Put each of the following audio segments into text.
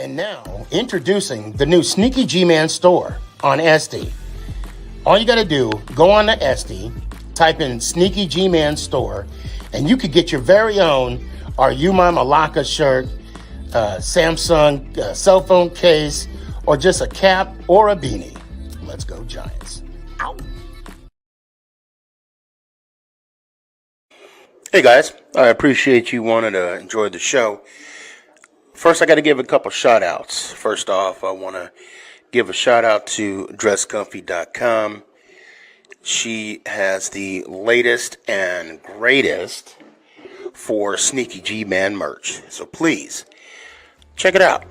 And now, introducing the new SneakyG Man store on SD. All you got to do, go on to SD, type in SneakyG Man store, and you could get your very own Are You My Malacca shirt, Samsung cell phone case, or just a cap or a beanie. Let's go Giants. Ow. Hey guys, I appreciate you wanting to enjoy the show. First, I got to give a couple shout outs. First off, I want to give a shout out to dresscomfy.com. She has the latest and greatest for SneakyG Man merch. So please check it out.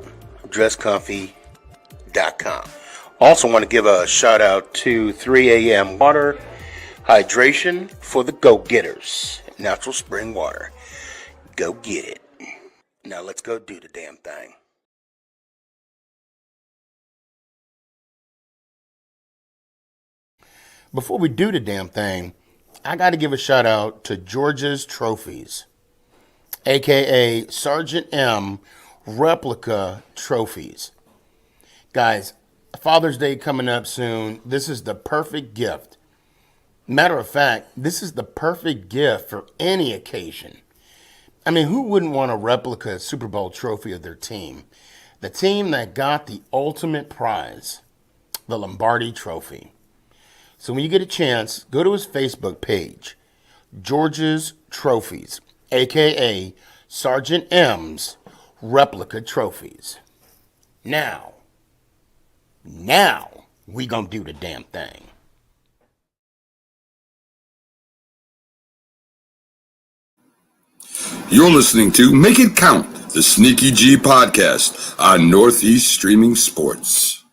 dresscomfy.com. Also want to give a shout out to 3 a.m. water hydration for the go-getters. Natural spring water. Go get it. Now let's go do the damn thing. Before we do the damn thing, I got to give a shout out to George's Trophies, aka Sergeant M replica trophies. Guys, Father's Day coming up soon. This is the perfect gift. Matter of fact, this is the perfect gift for any occasion. I mean, who wouldn't want a replica Super Bowl trophy of their team? The team that got the ultimate prize, the Lombardi Trophy. So when you get a chance, go to his Facebook page, George's Trophies, a.k.a. Sergeant M's Replica Trophies. Now, we gonna do the damn thing. You're listening to Make It Count, the SneakyG podcast on Northeast Streaming Sports.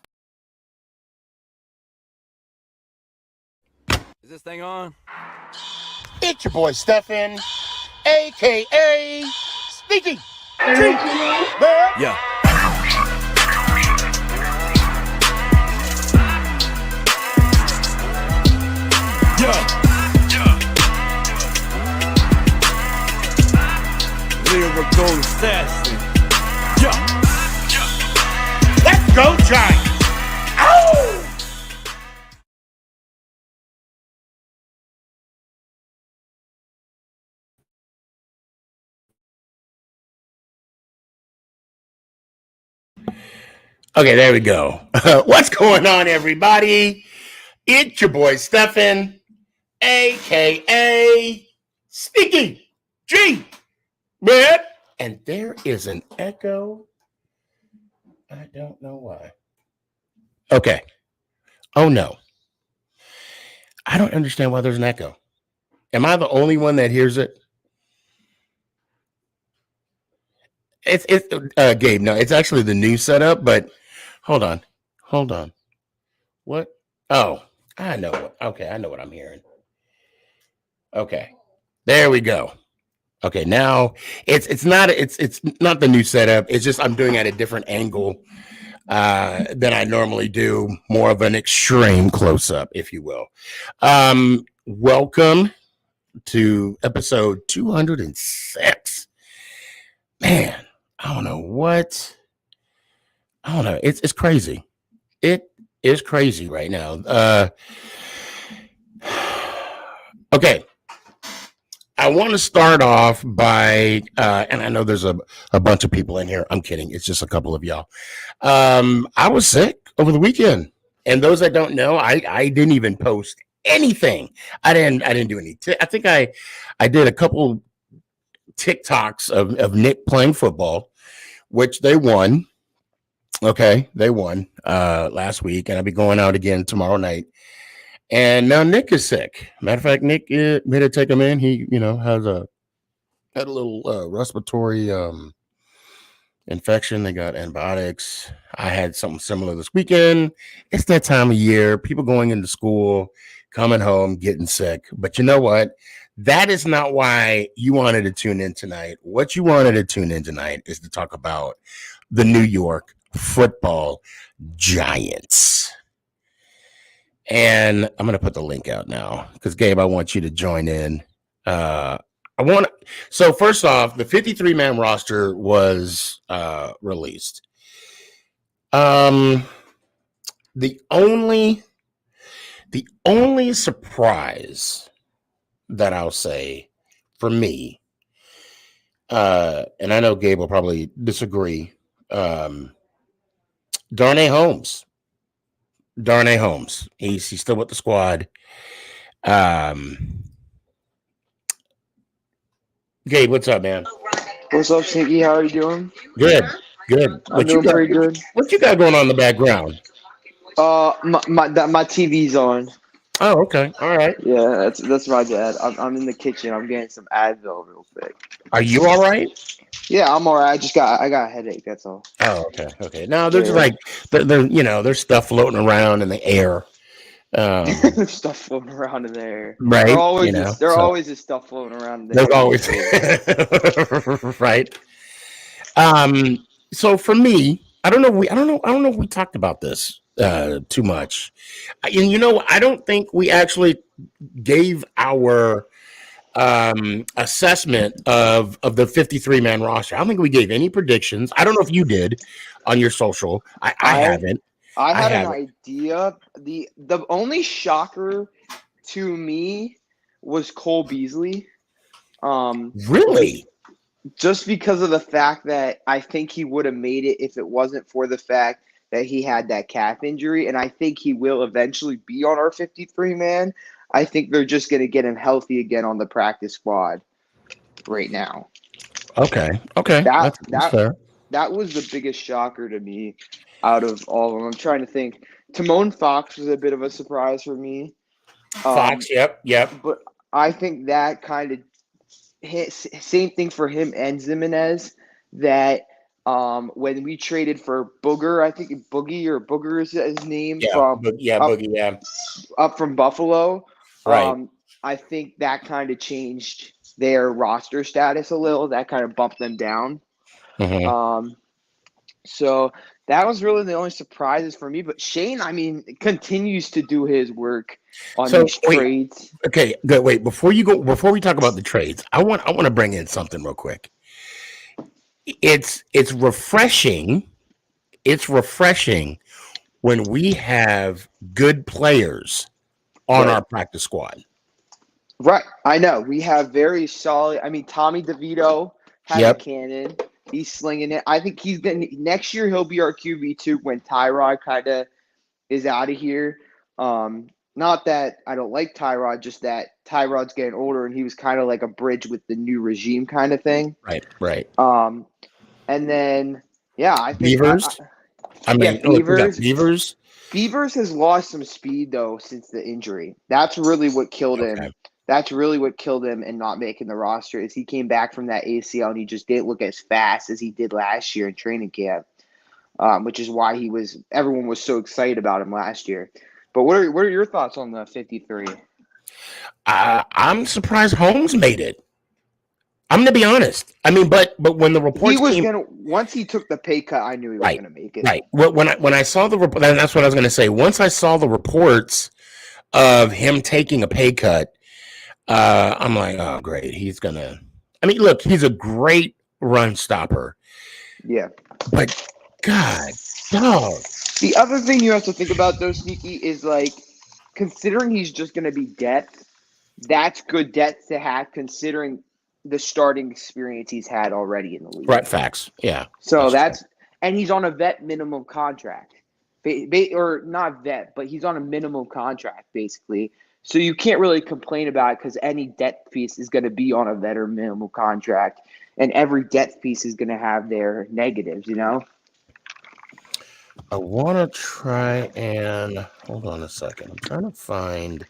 Is this thing on? It's your boy Stefan, a.k.a. SneakyG. Yeah. Lyrical assassin. Let's go Giants. Ow! Okay, there we go. What's going on, everybody? It's your boy Stefan, a.k.a. SneakyG. Man. And there is an echo. I don't know why. Okay. Oh, no. I don't understand why there's an echo. Am I the only one that hears it? It's Gabe. No, it's actually the new setup, but hold on. What? Oh, I know what. Okay, I know what I'm hearing. Okay. There we go. Okay, now it's not the new setup. It's just I'm doing at a different angle than I normally do, more of an extreme close-up, if you will. Welcome to episode 206. Man, I don't know. It's crazy. It is crazy right now. Okay. I want to start off by, and I know there's a bunch of people in here. I'm kidding. It's just a couple of y'all. I was sick over the weekend. And those that don't know, I didn't even post anything. I didn't do any. I think I did a couple TikToks of Nick playing football, which they won. Okay, they won last week. And I'll be going out again tomorrow night. And now Nick is sick. Matter of fact, Nick made to take him in. He, had a little respiratory infection. They got antibiotics. I had something similar this weekend. It's that time of year. People going into school, coming home, getting sick. But you know what? That is not why you wanted to tune in tonight. What you wanted to tune in tonight is to talk about the New York Football Giants. And I'm going to put the link out now because, Gabe, I want you to join in. So first off, the 53-man roster was released. Um, the only surprise that I'll say for me, and I know Gabe will probably disagree. Darnay Holmes. Darnay Holmes. He's still with the squad. Gabe, what's up, man? What's up, Sneaky? How are you doing? Good, good. I'm doing pretty good. What you got going on in the background? My TV's on. Oh, okay. All right. Yeah, that's my dad. I'm in the kitchen. I'm getting some Advil real quick. Are you all right? Yeah, I'm alright. I got a headache. That's all. Oh, okay. Okay. No, there's Yeah. like there's stuff floating around in the air. There's stuff floating around in there. Right. There always is stuff floating around in there. There's always right. So for me, I don't know if we talked about this too much. And I don't think we actually gave our assessment of the 53-man roster. I don't think we gave any predictions. I don't know if you did on your social. I haven't. I had an idea. The only shocker to me was Cole Beasley. Really? Just because of the fact that I think he would have made it if it wasn't for the fact that he had that calf injury, and I think he will eventually be on our 53-man. I think they're just going to get him healthy again on the practice squad right now. Okay. That's fair. That was the biggest shocker to me out of all of them. I'm trying to think. Timon Fox was a bit of a surprise for me. Fox, yep. But I think that kind of same thing for him and Zimenez, that when we traded for Booger, I think Booger is his name, Boogie, up from Buffalo. Right. I think that kind of changed their roster status a little. That kind of bumped them down. Mm-hmm. So that was really the only surprises for me. But Shane, I mean, continues to do his work on these trades. Okay, good. Wait, before we talk about the trades, I want to bring in something real quick. It's refreshing. It's refreshing when we have good players on our practice squad. Right. I know. We have very solid. I mean, Tommy DeVito has a cannon. He's slinging it. I think next year he'll be our QB2 when Tyrod kind of is out of here. Not that I don't like Tyrod, just that Tyrod's getting older and he was kind of like a bridge with the new regime kind of thing. Right. And then, I think Beavers. Beavers. Beavers has lost some speed though since the injury. That's really what killed him. That's really what killed him and not making the roster is he came back from that ACL and he just didn't look as fast as he did last year in training camp, which is why everyone was so excited about him last year. But what are your thoughts on the 53? I'm surprised Holmes made it. I'm going to be honest. I mean, but when the reports once he took the pay cut, I knew he was going to make it. Right. When I saw the report, that's what I was going to say. Once I saw the reports of him taking a pay cut, I'm like, oh, great. He's going to – I mean, look, he's a great run stopper. Yeah. But, God, dog. The other thing you have to think about, though, Sneaky, is, like, considering he's just going to be depth, that's good depth to have considering the starting experience he's had already in the league. Right, facts. Yeah. So and he's on a vet minimum contract. Or not vet, but he's on a minimum contract, basically. So you can't really complain about it because any depth piece is going to be on a vet or minimum contract, and every depth piece is going to have their negatives, I want to try and hold on a second. I'm trying to find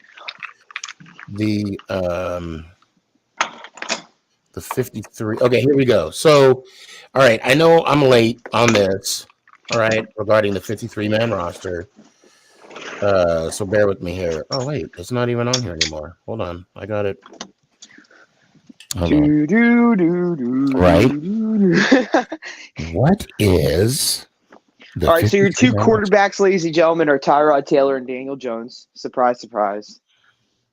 the 53. Okay, here we go. So, all right, I know I'm late on this. All right, regarding the 53-man roster. So bear with me here. Oh wait, it's not even on here anymore. Hold on, I got it. Hold on. Right. What is? All right, so your two quarterbacks, ladies and gentlemen, are Tyrod Taylor and Daniel Jones. Surprise, surprise.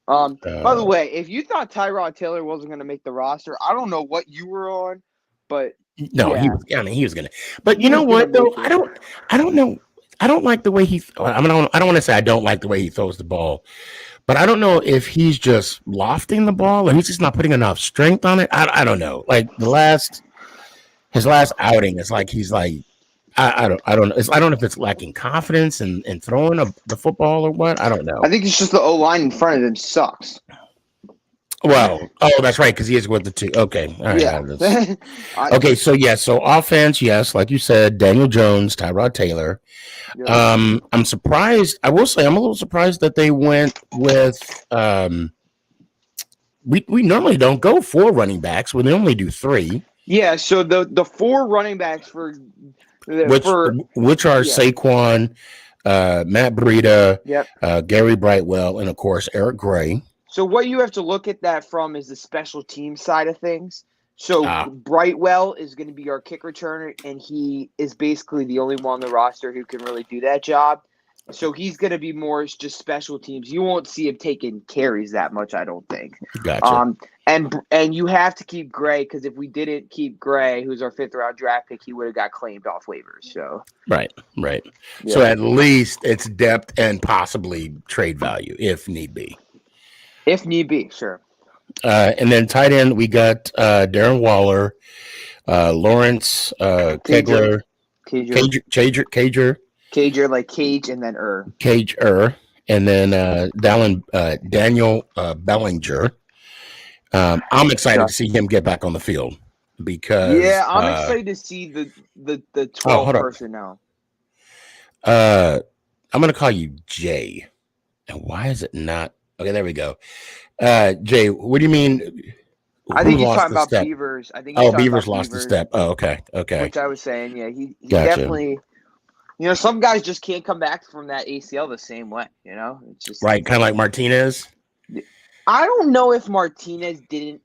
By the way, if you thought Tyrod Taylor wasn't going to make the roster, I don't know what you were on, but No, he Yeah. was. I mean, he was gonna. But He you know was gonna what though? make I it. don't. I don't know. I don't like the way he. I mean, I don't want to say I don't like the way he throws the ball, but I don't know if he's just lofting the ball or he's just not putting enough strength on it. I don't know. Like his last outing, it's like he's like I don't know. I don't know if it's lacking confidence in throwing the football or what. I don't know. I think it's just the O line in front of him sucks. Well, oh, that's right, because he is with the two. Okay, all right. Yeah. Okay, so offense, yes, like you said, Daniel Jones, Tyrod Taylor. I'm surprised. I will say I'm a little surprised that they went with. We normally don't go 4 running backs. We normally do 3. Yeah. So the 4 running backs for Which are Saquon, Matt Breida, Yep. Gary Brightwell, and of course Eric Gray. So what you have to look at that from is the special team side of things. So Brightwell is going to be our kick returner, and he is basically the only one on the roster who can really do that job. So he's going to be more just special teams. You won't see him taking carries that much, I don't think. Gotcha. And you have to keep Gray, because if we didn't keep Gray, who's our 5th round draft pick, he would have got claimed off waivers. So right. Yeah. So at least it's depth and possibly trade value if need be. If need be, sure. And then tight end, we got Darren Waller, Lawrence Kegler, Cager, like Cage and then Cage, and then Daniel Bellinger. I'm excited to see him get back on the field because I'm excited to see the 12 person now. I'm gonna call you Jay. And why is it not? Okay, there we go. Jay, what do you mean? I think he's talking about Beavers. I think Beavers lost the step. Oh, okay. Which I was saying, yeah, he Gotcha. definitely. Some guys just can't come back from that ACL the same way. It's just right, kind of like Martinez. I don't know if Martinez didn't.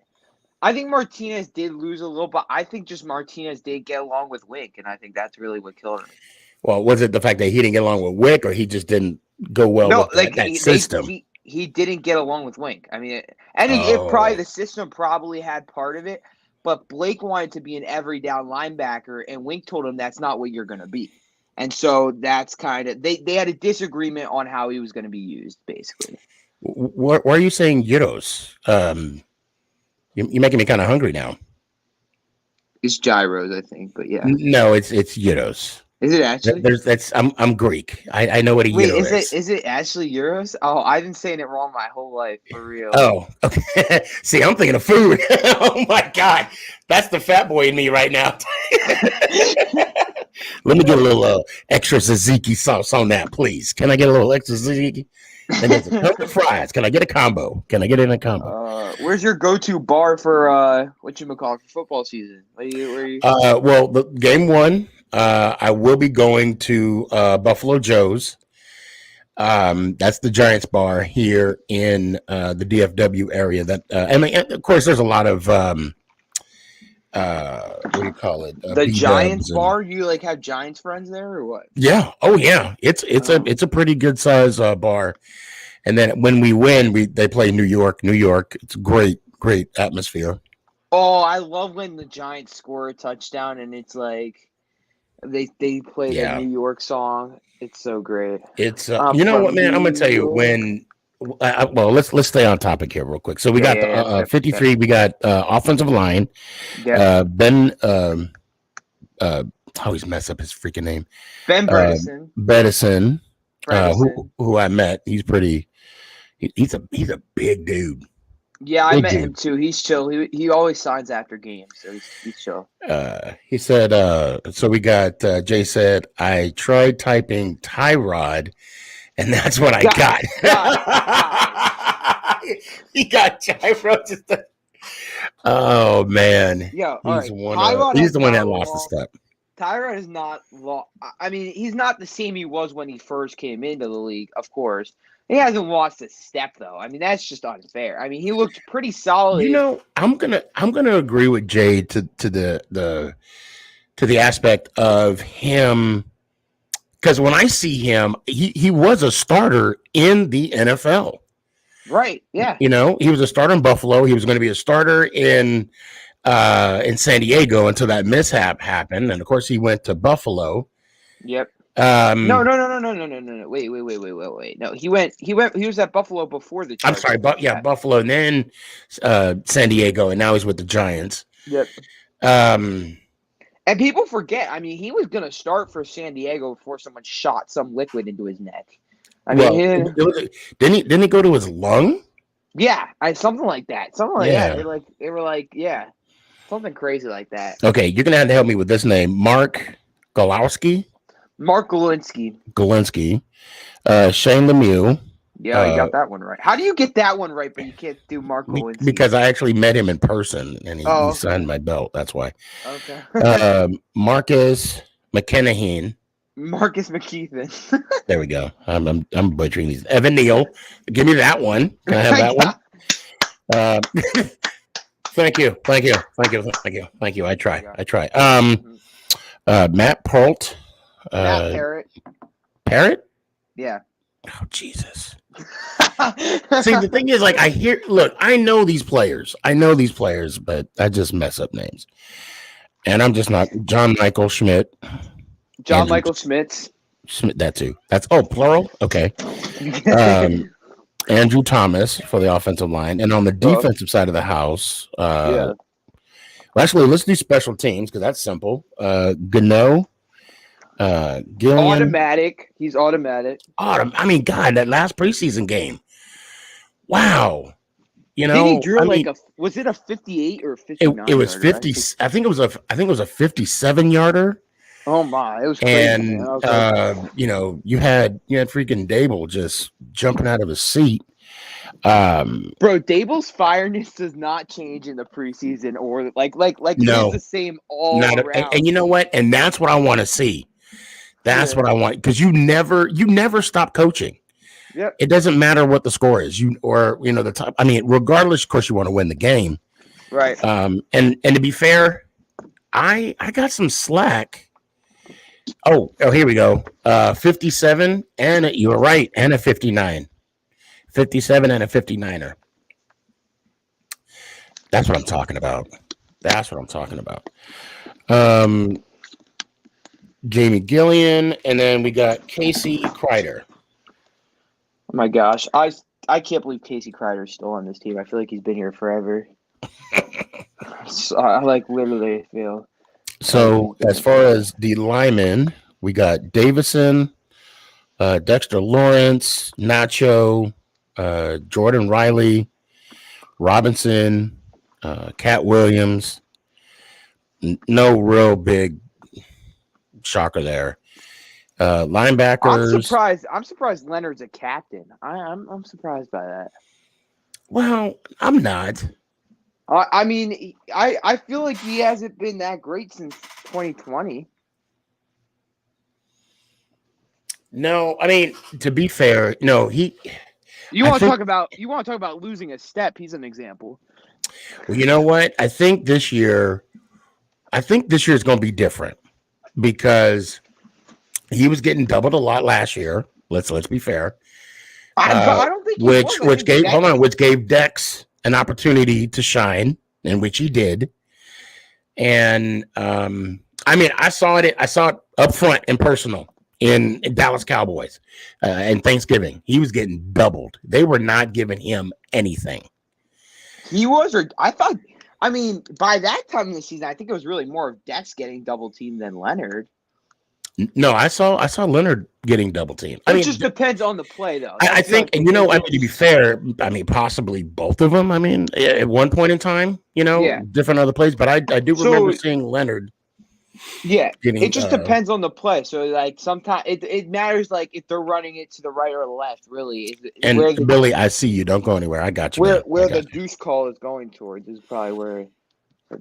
I think Martinez did lose a little, but I think just Martinez did get along with Wink, and I think that's really what killed him. Well, was it the fact that he didn't get along with Wick, or he just didn't go well with that system? He didn't get along with Wink. I mean, probably the system probably had part of it, but Blake wanted to be an every down linebacker, and Wink told him that's not what you're going to be. And so that's kind of they had a disagreement on how he was going to be used, basically. Why are you saying gyros? You're making me kind of hungry now. It's gyros, I think, but yeah. No, it's gyros. Is it actually? I'm Greek. I know what a gyro is. Is it actually euros? Oh, I've been saying it wrong my whole life, for real. Oh, okay. See, I'm thinking of food. Oh my God, that's the fat boy in me right now. Let me get a little extra tzatziki sauce on that, please. Can I get a little extra tzatziki? And there's a couple of fries. Can I get a combo? Can I get it in a combo? Where's your go-to bar for for football season? Where you? Well, the game 1. I will be going to Buffalo Joe's. That's the Giants bar here in the DFW area. And of course, there's a lot of what do you call it? The Giants bar. You have Giants friends there or what? Yeah. Oh yeah. It's a pretty good size bar. And then when we win, they play New York. It's great atmosphere. Oh, I love when the Giants score a touchdown and it's like. They play the New York song. It's so great. It's you know what, man? I'm gonna tell you when. Well, let's stay on topic here real quick. So we got 53. We got offensive line. Yeah. Ben. I always mess up his freaking name. Ben Bredesen. Who I met. He's pretty. He's a big dude. Yeah, I met him too. He's chill. He always signs after games, so he's chill. He said, so we got, Jay said, I tried typing Tyrod, and that's what I got. He got Tyrod. Oh, man. Yeah, he's the one that lost the step. Tyrod is not I mean, he's not the same he was when he first came into the league, of course. He hasn't lost a step though. I mean, that's just unfair. I mean, he looked pretty solid. I'm gonna agree with Jay to the aspect of him, because when I see him, he was a starter in the NFL. Right. Yeah. He was a starter in Buffalo. He was going to be a starter in in San Diego until that mishap happened, and of course he went to Buffalo. Yep. No. Wait. No, he was at Buffalo before the I'm Chargers. sorry, but Buffalo, and then San Diego, and now he's with the Giants. Yep. And people forget. I mean, he was going to start for San Diego before someone shot some liquid into his neck. Didn't he go to his lung? Yeah, something like that. Something like Yeah. that. They were like, yeah, something crazy like that. Okay, you're gonna have to help me with this name, Mark Golowski. Mark Galinsky. Shane Lemieux. Yeah, you got that one right. How do you get that one right, but you can't do Mark Galinsky? Because I actually met him in person, and he signed my belt. That's why. Okay. Marcus McKennahan. Marcus McKeithen. There we go. I'm butchering these. Evan Neal. Give me that one. Can I have that one? Thank you. I try. Matt Peart. Matt Parrott. Parrott? Yeah. Oh, Jesus. See, the thing is, like, I know these players, but I just mess up names. And I'm just not. John Michael Schmidt. Michael Schmitz. Schmidt, that too. That's, plural? Okay. Andrew Thomas for the offensive line. And on the defensive side of the house, well, actually, let's do special teams because that's simple. Gano. Gillian. Automatic. He's automatic. I mean, God, that last preseason game. Wow. You know, did he drill was it a 58 or 59? It was 50. Right? I think it was a 57-yarder. Oh my, it was crazy. And you had freaking Dable just jumping out of his seat. Bro, Dable's fireness does not change in the preseason or like no, it's the same all around. And you know what? And that's what I want to see. That's what I want, because you never stop coaching. Yep. It doesn't matter what the score is, the top. I mean, regardless, of course, you want to win the game, right? And to be fair, I got some slack. Oh, here we go. 57, and you were right, and a 59, 57 and a 59er. That's what I'm talking about. Jamie Gillian, and then we got Casey Kreider. Oh my gosh, I can't believe Casey Kreider's still on this team. I feel like he's been here forever. I literally feel. So as far as the linemen, we got Davison, Dexter Lawrence, Nacho, Jordan Riley, Robinson, Cat Williams. No real big shocker there. Linebackers. I'm surprised Leonard's a captain. I'm surprised by that. Well, I'm not. I mean, I feel like he hasn't been that great since 2020. No, I mean, to be fair, no, he. You want to talk about losing a step? He's an example. Well, you know what? I think this year is going to be different because he was getting doubled a lot last year. Let's be fair. I don't think which gave Dex an opportunity to shine, in which he did. And I mean, I saw it up front and personal in Dallas Cowboys and Thanksgiving. He was getting doubled. They were not giving him anything. He was, or I thought. I mean, by that time in the season, I think it was really more of Dex getting double teamed than Leonard. No, I saw Leonard getting double teamed. It just depends on the play, though. I think, and to be fair, I mean, possibly both of them. I mean, at one point in time, different other plays, but I do remember seeing Leonard. Yeah, it just depends on the play. So, like, sometimes it matters, like, if they're running it to the right or the left, really. Billy, I see you. Don't go anywhere. I got you. Where the deuce call is going towards is probably where it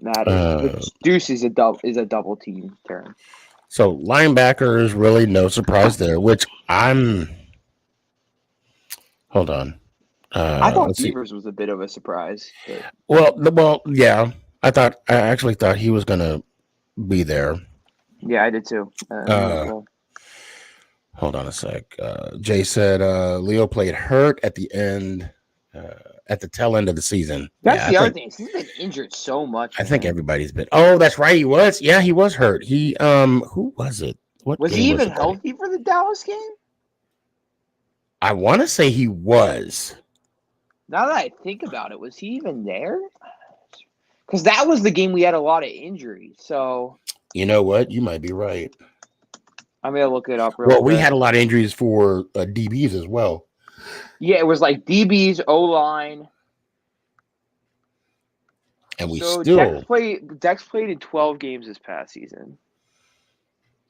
matters. Deuce is a double team term. So linebackers, really no surprise there. Which hold on. I thought Beavers was a bit of a surprise. But... Well, yeah. I actually thought he was gonna be there. Yeah, I did too. Hold on a sec. Jay said Leo played hurt at the end. at the tail end of the season. That's Yeah, the other thing. He's been injured so much. I think man. everybody's been. Oh, that's right. He was. Yeah, he was hurt. He who was it? What Was game he was even it that he- healthy for the Dallas game? I want to say he was. Now that I think about it, was he even there? Because that was the game we had a lot of injuries. So You know what? You might be right. I'm gonna look it up real Well, quick. we had a lot of injuries for DBs as well. Yeah, it was like DBs, O line. And we So still Dex played in 12 games this past season.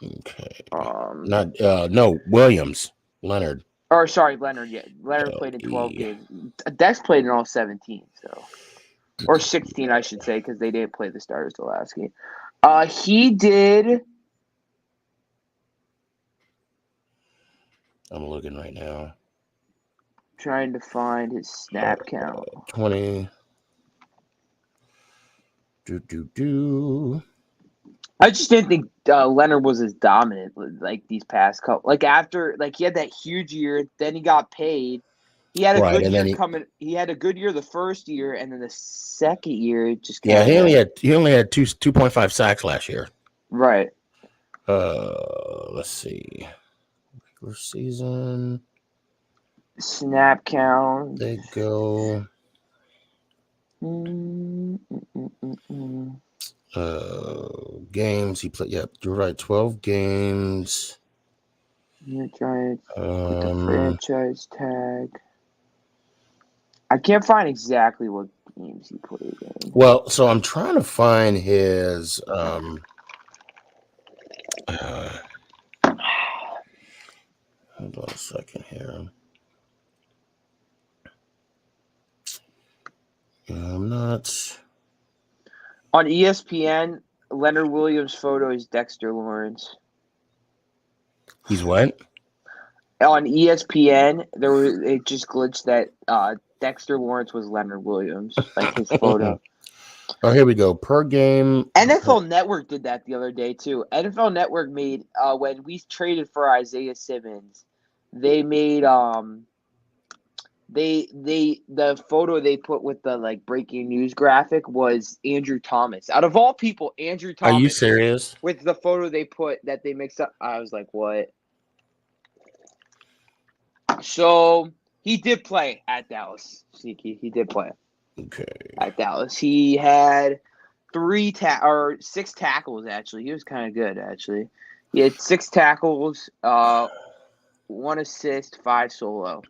okay. Um, Not no Williams Leonard. or sorry, Leonard. Yeah, Leonard played in 12 games. Dex played in all 17. So, or 16, I should say, because they didn't play the starters the last game. He did. I'm looking right now. Trying to find his snap count. 20. I just didn't think Leonard was as dominant like these past couple. Like after, like he had that huge year, then he got paid. He had a Right, good and year then coming. He had a good year the first year, and then the second year it just Yeah, kinda, he only had 2.5 sacks last year. right. Let's see. Regular season. Snap count. They go. Games he played. Yeah, you're right. 12 games. You're trying to put the franchise tag. I can't find exactly what games he played in. Well, so I'm trying to find his. Hold on a second here. I'm not. On ESPN, Leonard Williams' photo is Dexter Lawrence. He's what? On ESPN, it just glitched that Dexter Lawrence was Leonard Williams, like his photo. Oh, here we go. Per game. NFL Network did that the other day too. NFL Network made when we traded for Isaiah Simmons, they made the photo they put with the like breaking news graphic was Andrew Thomas. Out of all people, Andrew Are Thomas. you serious? With the photo they put that they mixed up, I was like, what? So he did play at Dallas. Sneaky, he did play Okay. at Dallas. He had 6 tackles actually. He was kind of good actually. He had 6 tackles, 1 assist, 5 solo.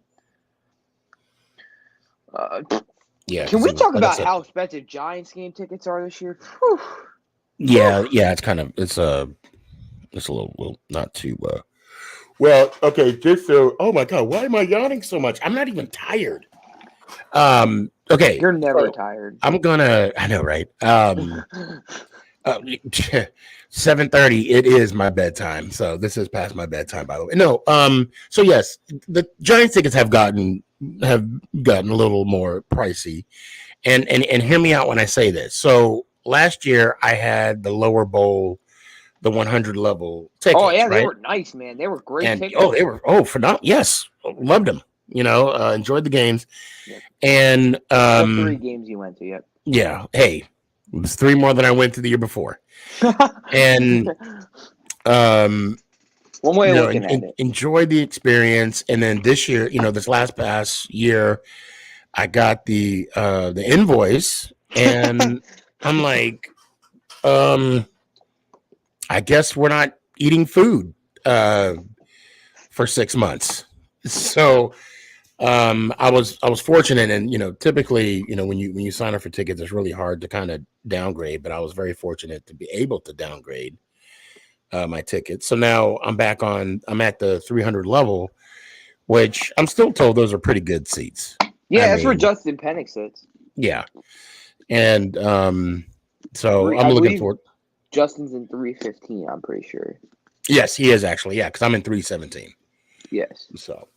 Yeah. Can we talk like I about said- how expensive Giants game tickets are this year? Whew. Yeah. It's a little not too. Well, okay. Just so. Oh my God, why am I yawning so much? I'm not even tired. Okay. You're never so tired. I know, right? 7:30. It is my bedtime, so this is past my bedtime. By the way, no. So yes, the Giants tickets have gotten a little more pricey, and hear me out when I say this. So last year I had the lower bowl, the 100 level tickets. Oh yeah, right? they were nice, man. They were great And tickets. they were phenomenal. Yes, loved them. Enjoyed the games, Yep. and All 3 games you went to. Yep. yeah. Hey, it was 3 more than I went to the year before, and one way of looking at it. enjoyed the experience. And then this year, this past year, I got the invoice, and I'm like, I guess we're not eating food for 6 months. So I was fortunate, and typically, when you sign up for tickets, it's really hard to kind of downgrade. But I was very fortunate to be able to downgrade my tickets. So now I'm at the 300 level, which I'm still told those are pretty good seats. Yeah, that's where Justin Pennick sits. Yeah, and so I I'm looking believe forward. Justin's in 315. I'm pretty sure. Yes, he is actually. Yeah, because I'm in 317. Yes. So.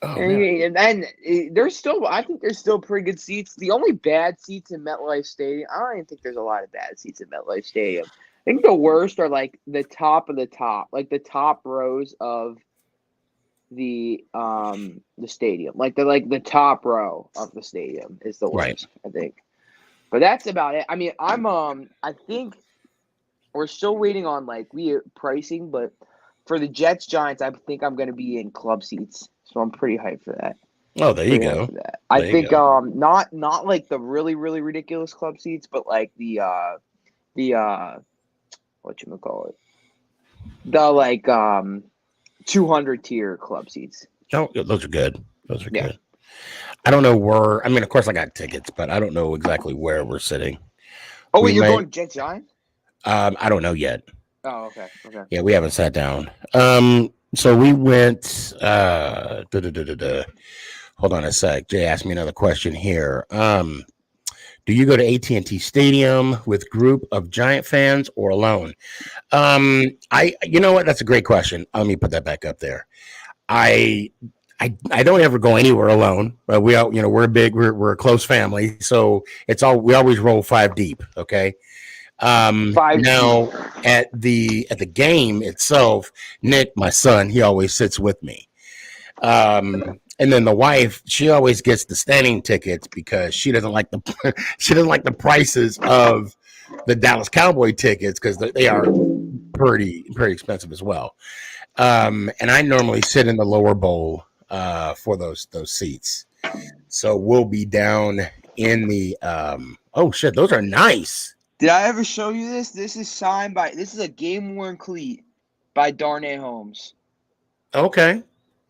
And there's still, I think there's still pretty good seats. The only bad seats in MetLife Stadium, I don't even think there's a lot of bad seats in MetLife Stadium. I think the worst are like the top of the top, like the top rows of the stadium. Like the top row of the stadium is the worst, Right. I think. But that's about it. I mean, I think we're still waiting on pricing, but for the Jets Giants, I think I'm going to be in club seats, so I'm pretty hyped for that. Oh, there you Pretty hyped go. for that. I There you think go. not like the really really ridiculous club seats, but like the whatchamacallit, the 200 tier club seats. Oh, those are good. Those are Yeah. good. I don't know where. I mean, of course, I got tickets, but I don't know exactly where we're sitting. Oh We wait, you're may- going Jets Giants? I don't know yet. Oh, okay. Yeah, we haven't sat down. So we went. Hold on a sec. Jay asked me another question here. Do you go to AT&T Stadium with group of Giant fans or alone? You know what? That's a great question. Let me put that back up there. I don't ever go anywhere alone. But we're a close family, so we always roll 5 deep. Okay. Now at the game itself, Nick, my son, he always sits with me. And then the wife, she always gets the standing tickets because she doesn't like the prices of the Dallas Cowboy tickets because they are pretty expensive as well. And I normally sit in the lower bowl for those seats. So we'll be down in the oh shit, those are nice. Did I ever show you this? This is a game worn cleat by Darnay Holmes. Okay.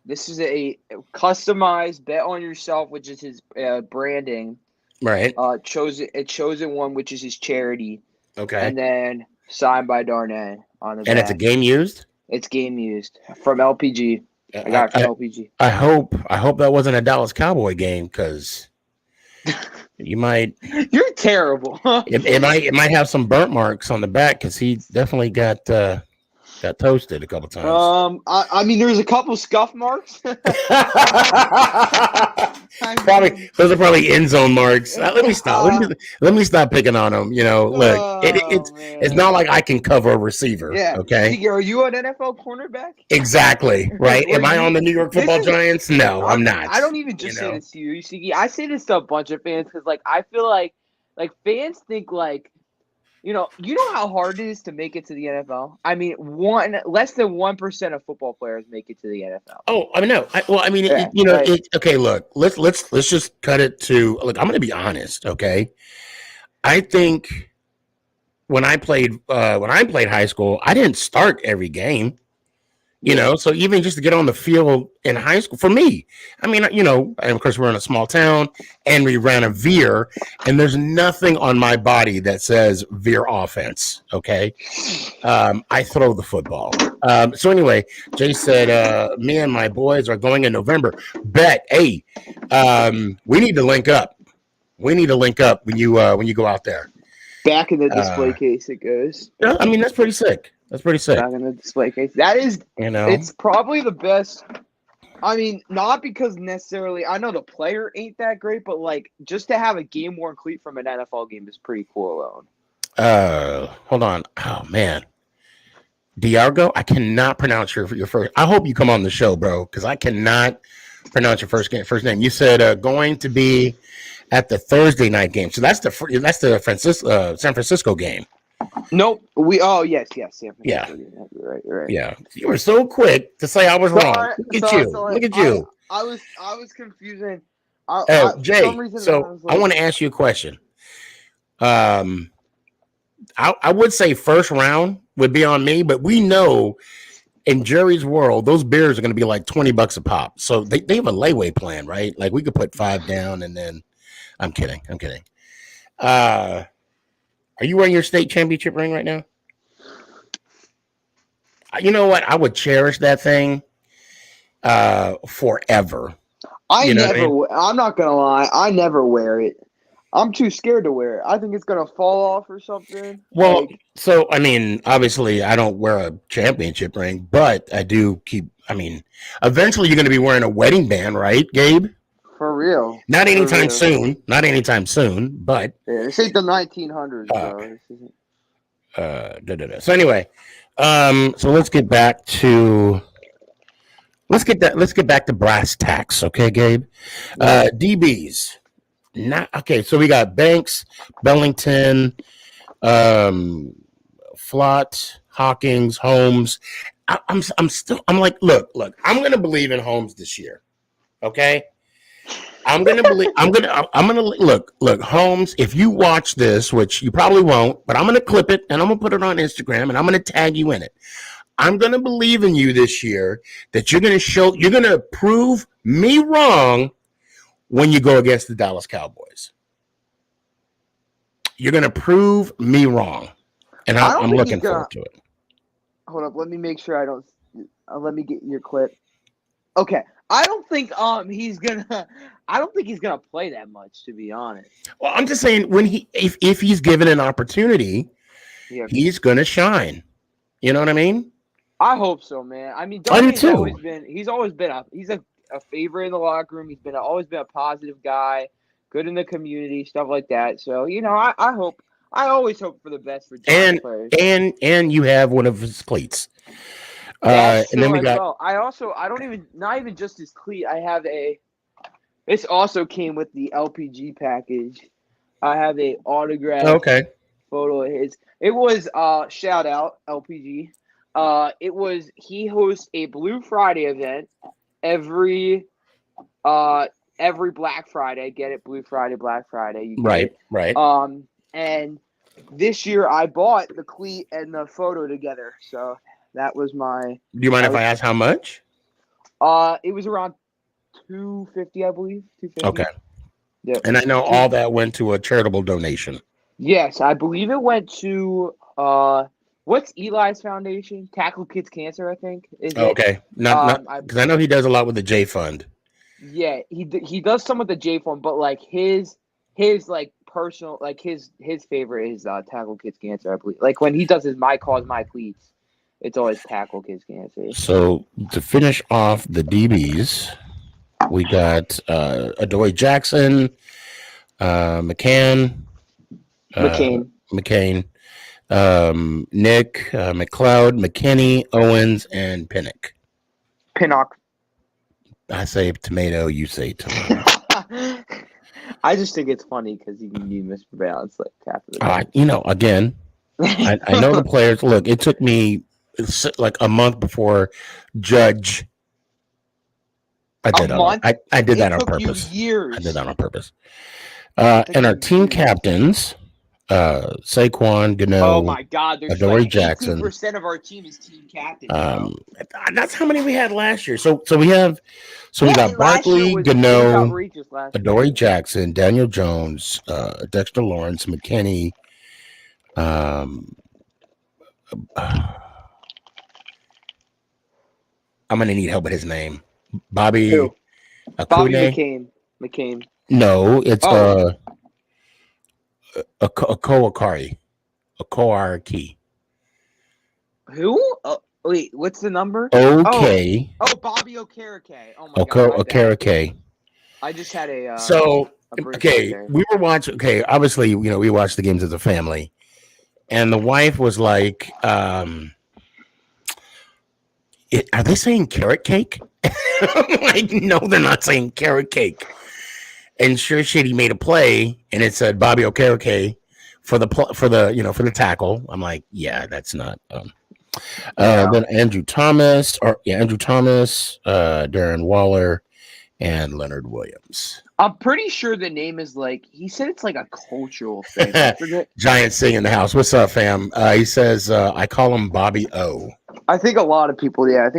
This is a customized Bet on Yourself, which is his branding. Right. Chosen one, which is his charity. Okay. And then signed by Darnay on the back. And it's a game used? It's game used from LPG. I got it from LPG. I hope that wasn't a Dallas Cowboy game because you might. You're terrible. It might have some burnt marks on the back because he definitely got toasted a couple times. I mean, there's a couple scuff marks. Probably those are probably end zone marks. Let me stop. Let me stop picking on them. Look, it's not like I can cover a receiver. Yeah. Okay. Are you an NFL cornerback? Exactly. Right. Am I on the New York Football Giants? No, I'm not. I don't even just say this to you, Sneaky. I say this to a bunch of fans because, I feel like fans think you know how hard it is to make it to the NFL. I mean, less than 1% of football players make it to the NFL. Oh, I mean, no. Okay. Look, let's just cut it to. Look, I'm going to be honest. Okay, I think when I played high school, I didn't start every game. So even just to get on the field in high school, for me, I mean, and of course we're in a small town and we ran a veer and there's nothing on my body that says veer offense. Okay. I throw the football. So anyway, Jay said, me and my boys are going in November. Bet. Hey, we need to link up. When you go out there. Back in the display case it goes. Yeah, I mean, that's pretty sick. Back in the display case. That is, it's probably the best. I mean, not because necessarily, I know the player ain't that great, but just to have a game worn cleat from an NFL game is pretty cool alone. Hold on. Oh man. Diargo, I cannot pronounce your first. I hope you come on the show, bro, because I cannot pronounce your first name. You said going to be at the Thursday night game. So that's the San Francisco game. Nope. Yes, San Francisco. Yeah. You're right. Yeah. You were so quick to say I was wrong. Look at you. I was confusing. Jay, I want to ask you a question. I would say first round would be on me, but we know in Jerry's world, those beers are going to be like $20 a pop. So they have a layaway plan, right? Like we could put 5 down and then I'm kidding. Are you wearing your state championship ring right now? You know what? I would cherish that thing forever. I'm not gonna lie. I never wear it. I'm too scared to wear it. I think it's gonna fall off or something. Well, so I mean, obviously, I don't wear a championship ring, but I do keep. I mean, eventually, you're gonna be wearing a wedding band, right, Gabe? For real. Not anytime soon. But this ain't the 1900s. So anyway, so let's get back to Let's get back to brass tacks, okay, Gabe? DBs. Not okay. So we got Banks, Bellington, Flott, Hawkins, Holmes. I'm like, look. I'm gonna believe in Holmes this year. Okay. I'm gonna look, Holmes. If you watch this, which you probably won't, but I'm gonna clip it and I'm gonna put it on Instagram and I'm gonna tag you in it. I'm gonna believe in you this year that you're gonna prove me wrong when you go against the Dallas Cowboys. You're gonna prove me wrong, and I'm looking forward to it. Hold up, let me make sure I don't. Let me get your clip. Okay, I don't think he's gonna. I don't think he's gonna play that much, to be honest. Well, I'm just saying if he's given an opportunity, he's gonna shine. You know what I mean? I hope so, man. I mean, I do too. He's always been a favorite in the locker room. He's always been a positive guy, good in the community, stuff like that. So I always hope for the best for Giants players. And you have one of his cleats. And then we got. Well. Not even just his cleat. I have this also came with the LPG package. I have a autograph photo of his. It was shout out LPG. He hosts a Blue Friday event every Black Friday. Get it? Blue Friday, Black Friday. Right. And this year I bought the cleat and the photo together. So that was my. Do you mind if I ask how much? It was around $250, I believe. $250. Okay. Yeah. And I know all that went to a charitable donation. Yes, I believe it went to what's Eli's foundation? Tackle Kids Cancer, I think. Okay. Not because I know he does a lot with the J Fund. Yeah, he does some with the J Fund, but like his like personal, like his favorite is Tackle Kids Cancer, I believe. Like when he does his My Cause My Cleats, it's always Tackle Kids Cancer. So to finish off the DBs, we got Adoree Jackson, McCain, Nick, McLeod, McKinney, Owens, and Pinnock. I say tomato, you say tomato. I just think it's funny because you can be mispronounced like half of the time. Again, I know the players. Look, it took me like a month before Judge. I did that on purpose. Years. I did that on purpose. And our team captains, Saquon, Gano, oh my God, there's Adoree like Jackson. 18% of our team is team captain. That's how many we had last year. So we got Barkley, Gano, Adoree Jackson, Daniel Jones, Dexter Lawrence, McKinney. I'm gonna need help with his name. Bobby McCain. No, it's Okoakari. Who? Wait, what's the number? Okay. Oh, Bobby Okereke. Oh my God. Okereke. I just had a. We were watching. Okay, obviously, we watched the games as a family, and the wife was like, "Are they saying carrot cake?" I'm like, no, they're not saying carrot cake. And sure shit, he made a play, and it said Bobby Okereke for the tackle. I'm like, yeah, that's not. Then Andrew Thomas, Darren Waller, and Leonard Williams. I'm pretty sure the name is he said it's like a cultural thing. I forget. Giant Sing in the house. What's up, fam? He says, I call him Bobby O. I think a lot of people, that's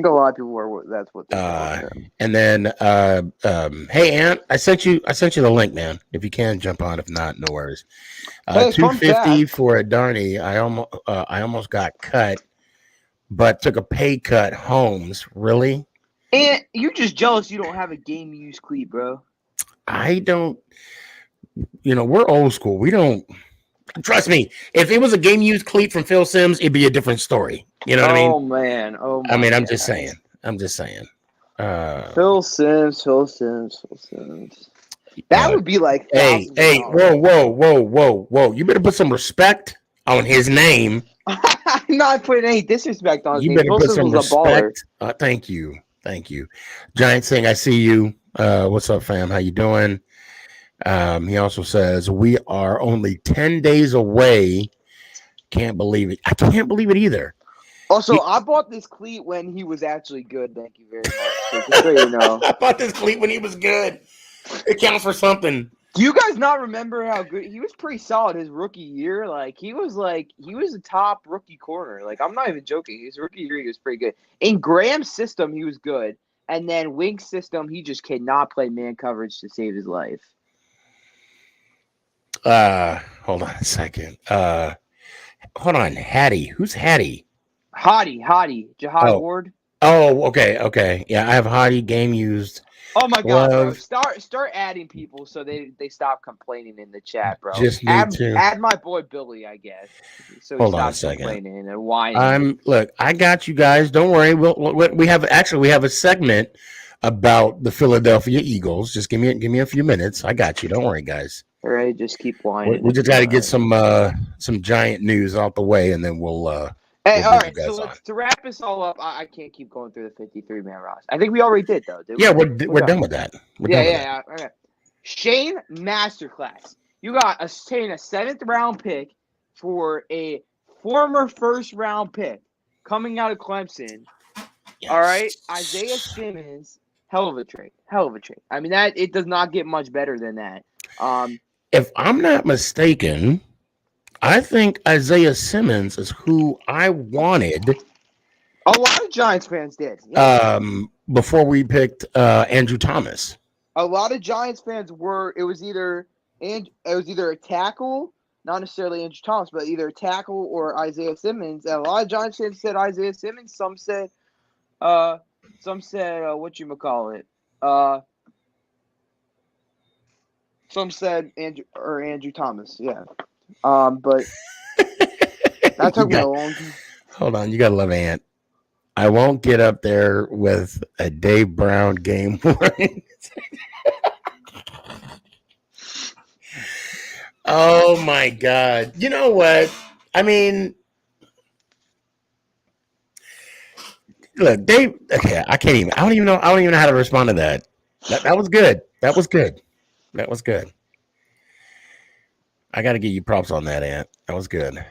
what they call him. And then, hey, Ant, I sent you the link, man. If you can, jump on. If not, no worries. $250 for a Darney. I almost got cut, but took a pay cut. Holmes, really? And you're just jealous you don't have a game used cleat, bro. I don't. We're old school. We don't. Trust me. If it was a game used cleat from Phil Simms, it'd be a different story. You know what I mean? Oh man. Oh. I'm just saying. Phil Simms. That would be like. Hey, whoa! You better put some respect on his name. I'm not putting any disrespect on his name. You better put some respect. Thank you. Thank you. Giant Sing, I see you. What's up, fam? How you doing? He also says, we are only 10 days away. Can't believe it. I can't believe it either. Also, I bought this cleat when he was actually good. Thank you very much. So just so you know. I bought this cleat when he was good. It counts for something. Do you guys not remember how good he was? Pretty solid his rookie year. He was a top rookie corner. I'm not even joking. His rookie year he was pretty good. In Graham's system, he was good. And then Wink's system, he just cannot play man coverage to save his life. Hold on a second. Hold on, Hattie. Who's Hattie? Hottie, Jihad Ward. Oh, okay. Yeah, I have Hottie game used. Oh my god, bro! Start adding people so they stop complaining in the chat, bro. Just need to add my boy Billy, I guess. So hold on a second. Complaining and whining. Look, I got you guys. Don't worry. We have a segment about the Philadelphia Eagles. Just give me a few minutes. I got you. Don't worry, guys. All right, just keep whining. We just got to get some Giant news out the way, and then we'll. Hey, all right. So to wrap this all up, I can't keep going through the 53-man roster. I think we already did, though. Yeah, we're done with that. Yeah. Okay. Shane Masterclass. You got a 7th round pick for a former 1st round pick coming out of Clemson. Yes. All right, Isaiah Simmons. Hell of a trade. I mean, it does not get much better than that. If I'm not mistaken, I think Isaiah Simmons is who I wanted. A lot of Giants fans did. Yeah. Before we picked Andrew Thomas. A lot of Giants fans were. It was either a tackle, not necessarily Andrew Thomas, but either a tackle or Isaiah Simmons. And a lot of Giants fans said Isaiah Simmons. Some said whatchamacallit. Some said Andrew Thomas. Yeah. But that took me a long time. Hold on, you gotta love Ant. I won't get up there with a Dave Brown game warning. Oh my god. You know what? I mean, look, Dave. Okay, I don't even know how to respond to that. That was good. That was good. I got to give you props on that, Ant. That was good.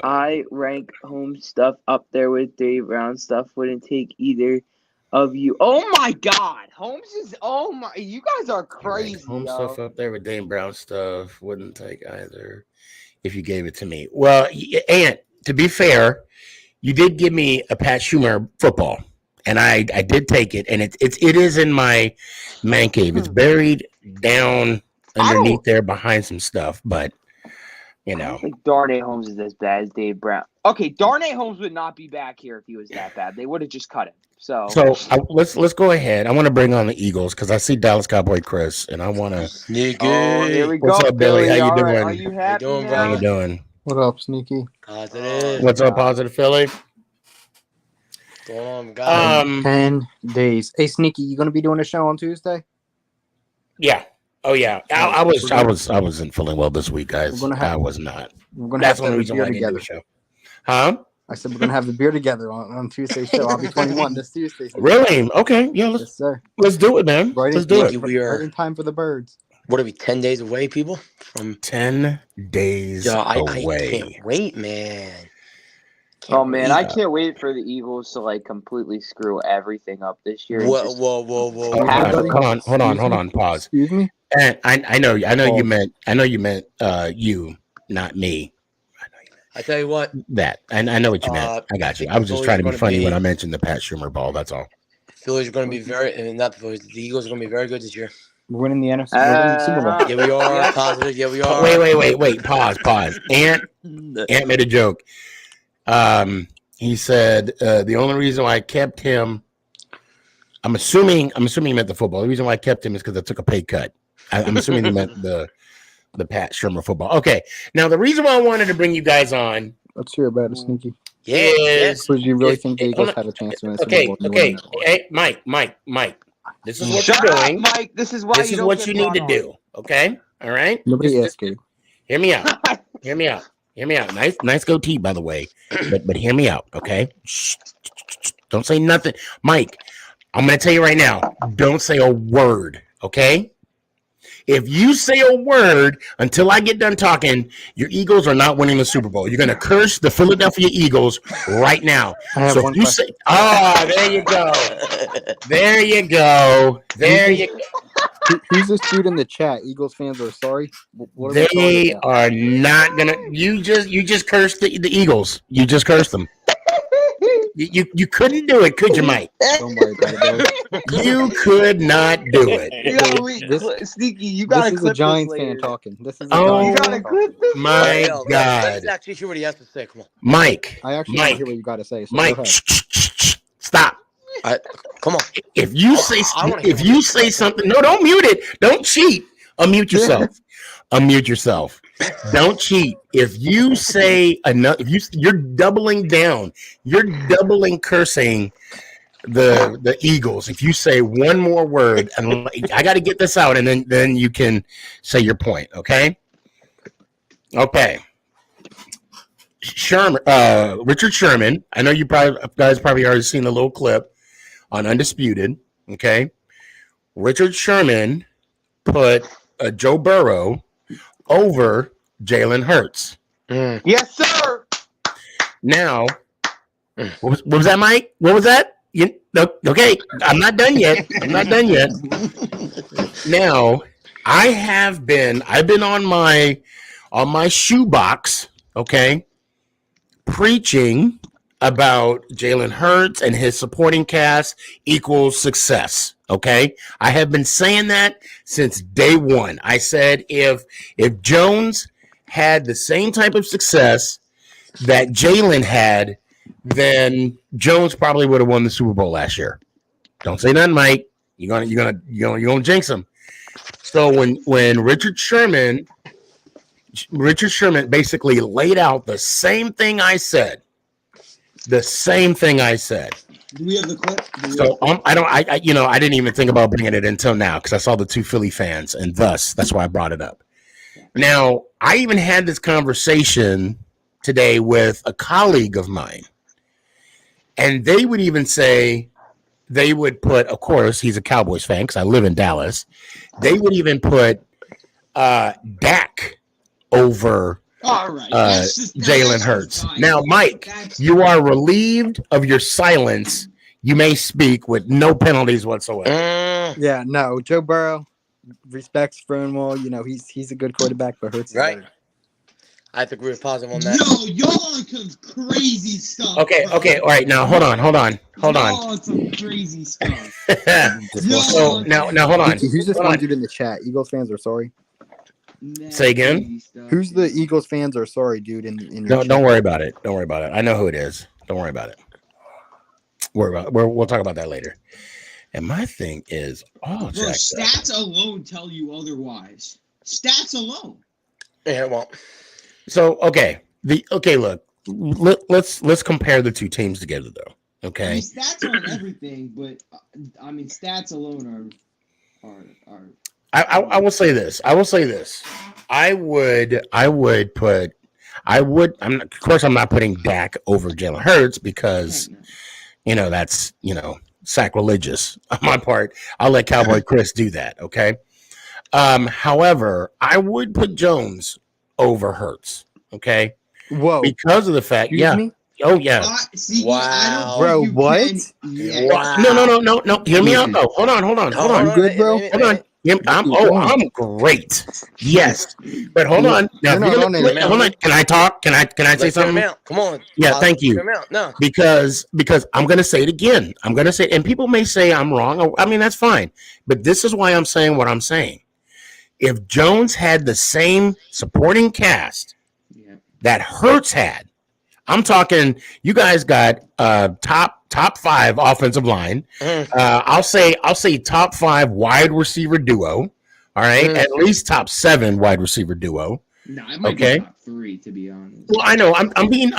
I rank Holmes stuff up there with Dave Brown stuff. Wouldn't take either of you. Oh my God, Holmes is. Oh my, you guys are crazy. Holmes stuff up there with Dave Brown stuff. Wouldn't take either if you gave it to me. Well, Ant, to be fair, you did give me a Pat Schumer football. And I did take it, and it is in my man cave. It's buried down underneath there behind some stuff, but you know. I don't think Darnay Holmes is as bad as Dave Brown. Okay, Darnay Holmes would not be back here if he was that bad. They would have just cut him. So let's go ahead. I want to bring on the Eagles because I see Dallas Cowboy Chris, and I want to. Sneaky. Oh, here we What's go, up, Billy? How you doing? Right. Are you happy? How you doing? What up, Sneaky? Positive. What's up, Positive Philly? What's going on, guys? 10 days. Hey, Sneaky, you gonna be doing a show on Tuesday? Yeah. Oh yeah. I wasn't feeling well this week, guys. I was not. We're gonna That's have one reason why I didn't do the show. Huh? I said we're gonna have the beer together on Tuesday's show. I'll be 21 this Tuesday. Really? Okay. Yeah. Yes, sir. Let's do it, man. Let's do it. We are right in time for the birds. What are we? 10 days away, people. From 10 days away. I can't wait, man. I can't wait for the Eagles to completely screw everything up this year. Whoa. Hold on. Pause. Excuse me. And I know you meant you, not me. I tell you what. That I know what you meant. I got you. I was just trying to be funny when I mentioned the Pat Schumer ball. That's all. The Phillies are going to be not the Phillies. The Eagles are going to be very good this year. We're winning the NFC. We're winning the Super Bowl. Yeah, we are. Positive. Yeah, we are. Wait. Pause. Ant made a joke. He said the only reason why I kept him, I'm assuming he meant the football. The reason why I kept him is because I took a pay cut. I'm assuming he meant the Pat Shermer football. Okay, now the reason why I wanted to bring you guys on. Let's hear about it, Sneaky. Yes. Because you really think the Eagles had a chance to win the Super Bowl? Okay. Hey, Mike. This is what you're doing, Mike. This is what you need to do. Okay, all right. Nobody asked you. Hear me out. Hear me out. Nice goatee, by the way. But hear me out, okay? Shh. Don't say nothing. Mike, I'm going to tell you right now, don't say a word, okay? If you say a word until I get done talking, your Eagles are not winning the Super Bowl. You're going to curse the Philadelphia Eagles right now. I have So one if you question. say, there you go. There you go. There you go. Who's this dude in the chat? Eagles fans are sorry. What are we calling They it? are not gonna. You just cursed the Eagles. You just cursed them. You couldn't do it, could you, Mike? Don't worry about it, bro. You could not do it. Sneaky, you got This to is a clip Giants this fan later. talking. This is a Oh, You Giants got to fan talking. clip this My later. Let's God, actually hear what he has to say. Come on. Mike. I actually want to Mike. hear what you got to say. So Mike, go ahead. stop. Come on. If you say I wanna hear if what you you say say. something, no, don't mute it. Don't cheat. Unmute yourself. Unmute yourself. Don't cheat. If you say enough, you're doubling down. You're doubling cursing the Eagles. If you say one more word, and I got to get this out, and then you can say your point. Okay. Okay. Richard Sherman. I know you guys probably already seen the little clip on Undisputed. Okay. Richard Sherman put Joe Burrow over Jalen Hurts. Yes, sir. Now, what was that, Mike? What was that? Okay, I'm not done yet. Now, I've been on my shoebox, okay, preaching about Jalen Hurts and his supporting cast equals success. Okay, I have been saying that since day one. I said if Jones had the same type of success that Jalen had, then Jones probably would have won the Super Bowl last year. Don't say nothing, Mike. You're gonna jinx him. So when Richard Sherman basically laid out the same thing I said. Do we have the clip? So I didn't even think about bringing it until now because I saw the two Philly fans, and that's why I brought it up. Now, I even had this conversation today with a colleague of mine, and they would even say they would put, of course, he's a Cowboys fan because I live in Dallas. They would even put Dak over All right. Jalen Hurts. Now, Mike, you are relieved of your silence. You may speak with no penalties whatsoever. Yeah, no, Joe Burrow respects Fernwell. You know, he's a good quarterback, but Hurts is Right. better. I think we were positive on that. Yo, y'all on some crazy stuff. Okay, bro. all right. Now, hold on. Y'all on some crazy stuff. So now, hold on. Who's this Hold one on. dude in the chat? Eagles fans are sorry. Say again? Who's the Eagles fans are sorry, dude? In your chat? Don't worry about it. Don't worry about it. I know who it is. Don't worry about it. We'll talk about that later. And my thing is, Bro, jacked up. stats alone tell you otherwise. Stats alone. Yeah, well, So look, let's compare the two teams together though. I Okay. mean, stats aren't everything, but I mean, stats alone are. I will say this. Of course I'm not putting Dak over Jalen Hurts because that's sacrilegious on my part. I'll let Cowboy Chris do that. Okay. However, I would put Jones over Hurts. Okay. Whoa, Because of the fact, excuse me? Oh yeah. See, Wow. I don't Bro, think you what? can- yeah. Wow. No. Hear me out though. Hold on. You good, bro? Hold on. I'm great. Yes, but hold on. Now, You're not on it. hold on. Can I talk? Can I say Let's hear something? him out. Come on. Yeah, thank you. Hear him out. No. Because I'm going to say it again. I'm going to say, and people may say I'm wrong. I mean, that's fine. But this is why I'm saying what I'm saying. If Jones had the same supporting cast that Hurts had, I'm talking. You guys got top 5 offensive line. I'll say top 5 wide receiver duo. All right, at least top 7 wide receiver duo. No, it might Okay. be top 3 to be honest. Well, I know I'm being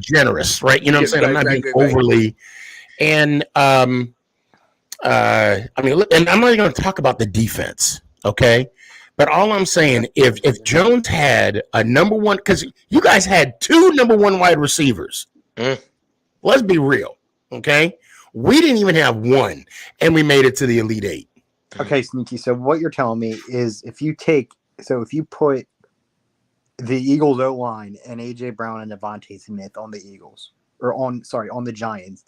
generous, right? You know what I'm saying? I'm not being overly. And I mean, and I'm not even going to talk about the defense, okay? But all I'm saying, if Jones had a number one, because you guys had 2 number 1 wide receivers. Let's be real, okay? We didn't even have one, and we made it to the Elite 8. Okay, Sneaky. So what you're telling me is if you put the Eagles O-line and A.J. Brown and Devontae Smith on the Eagles, on the Giants,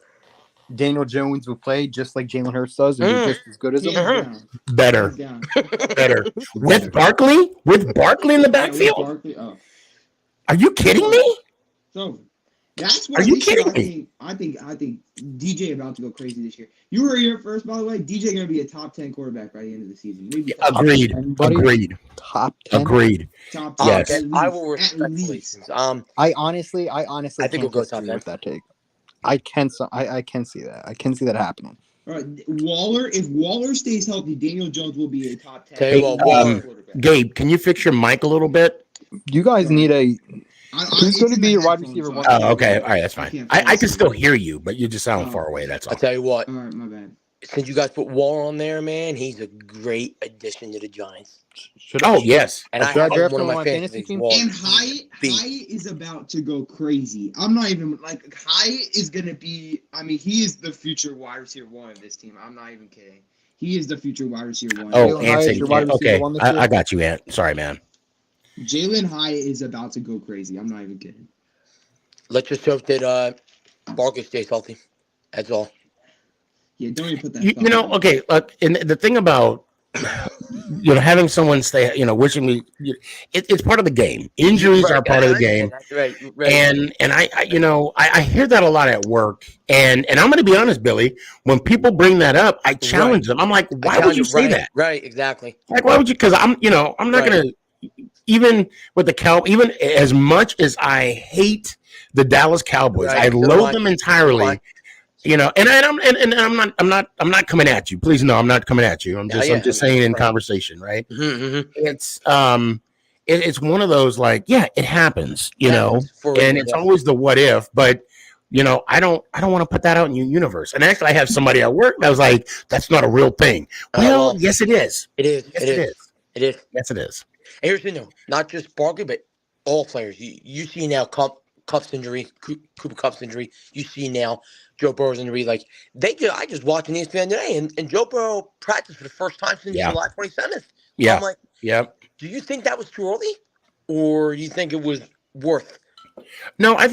Daniel Jones will play just like Jalen Hurts does and be just as good as him. Better. With Barkley? With Barkley in the backfield? Are you kidding me? So that's what Are you kidding me? I think DJ about to go crazy this year. You were here first, by the way. DJ gonna be a top 10 quarterback by the end of the season. Maybe Agreed. Top 10. Agreed. top 10. Yes. I will respectfully. I honestly I think can't we'll go top disagree 10. with that take. I can see that. I can see that happening. All right, if Waller stays healthy, Daniel Jones will be a top 10. Tell you what, quarterback. Gabe, can you fix your mic a little bit? You guys need a. Who's It's going to in be the your wide headphones, receiver so one? Oh, okay. All right, that's fine. can't I fall can still asleep. hear you, but you just sound far away. That's all. I'll tell you what. All right, my bad. Since you guys put Waller on there, man, he's a great addition to the Giants. Oh, yes. And I Should I have draft one of him on my my fantasy fantasy team? Waller. And Hyatt is about to go crazy. I'm not even Hyatt is gonna be. I mean, he is the future wide receiver one of this team. I'm not even kidding. He is the future wide receiver one. Oh, Jalen Hyatt's Anthony. your wide receiver Okay. one this year? I got you, Ant. Sorry, man. Jalen Hyatt is about to go crazy. I'm not even kidding. Let's just hope that Barkley stays healthy. That's all. Yeah, don't even put that. You know, okay. And the thing about having someone stay, wishing me, it's part of the game. Injuries are part of the game. Right. And I hear that a lot at work. And I'm going to be honest, Billy. When people bring that up, I challenge them. I'm like, why would you say that? Right, exactly. Like, why would you? Because I'm not going to. Even with the even as much as I hate the Dallas Cowboys, I loathe them entirely. And I'm not coming at you. Please, no, I'm not coming at you. I'm just saying in conversation, right? Mm-hmm. It's one of those like, yeah, it happens, and it's always the what if, but I don't want to put that out in your universe. And actually, I have somebody at work that was like, that's not a real thing. Well, yes, it is. It is. Yes, it is. It is. Yes, it is. And here's the thing, not just Barkley, but all players. You see now Cup's injury, Cooper Cup's injury. You see now Joe Burrow's injury. Like I just watched an ESPN today, and Joe Burrow practiced for the first time since July 27th. Yeah. I'm like, do you think that was too early, or you think it was worth? No, I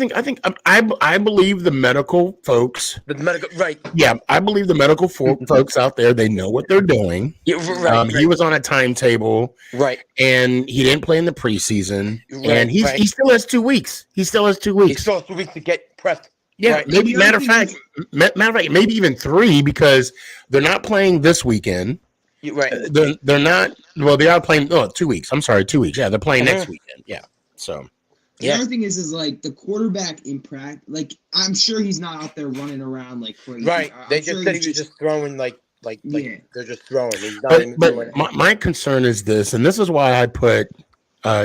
believe the medical folks. The medical, right? Yeah, I believe the medical folks out there. They know what they're doing. Yeah, right. He was on a timetable, right? And he didn't play in the preseason, and he still has 2 weeks. He still has 2 weeks. He still has 2 weeks to get prepped. Yeah, right. maybe matter of fact, maybe even 3 because they're not playing this weekend. Right. They're not. Well, they are playing. 2 weeks. I'm sorry, 2 weeks. Yeah, they're playing next weekend. Yeah. So. The other thing is like the quarterback in practice. Like I'm sure he's not out there running around like crazy. Right. They just said he was just throwing like they're just throwing. He's not even but my concern is this, and this is why I put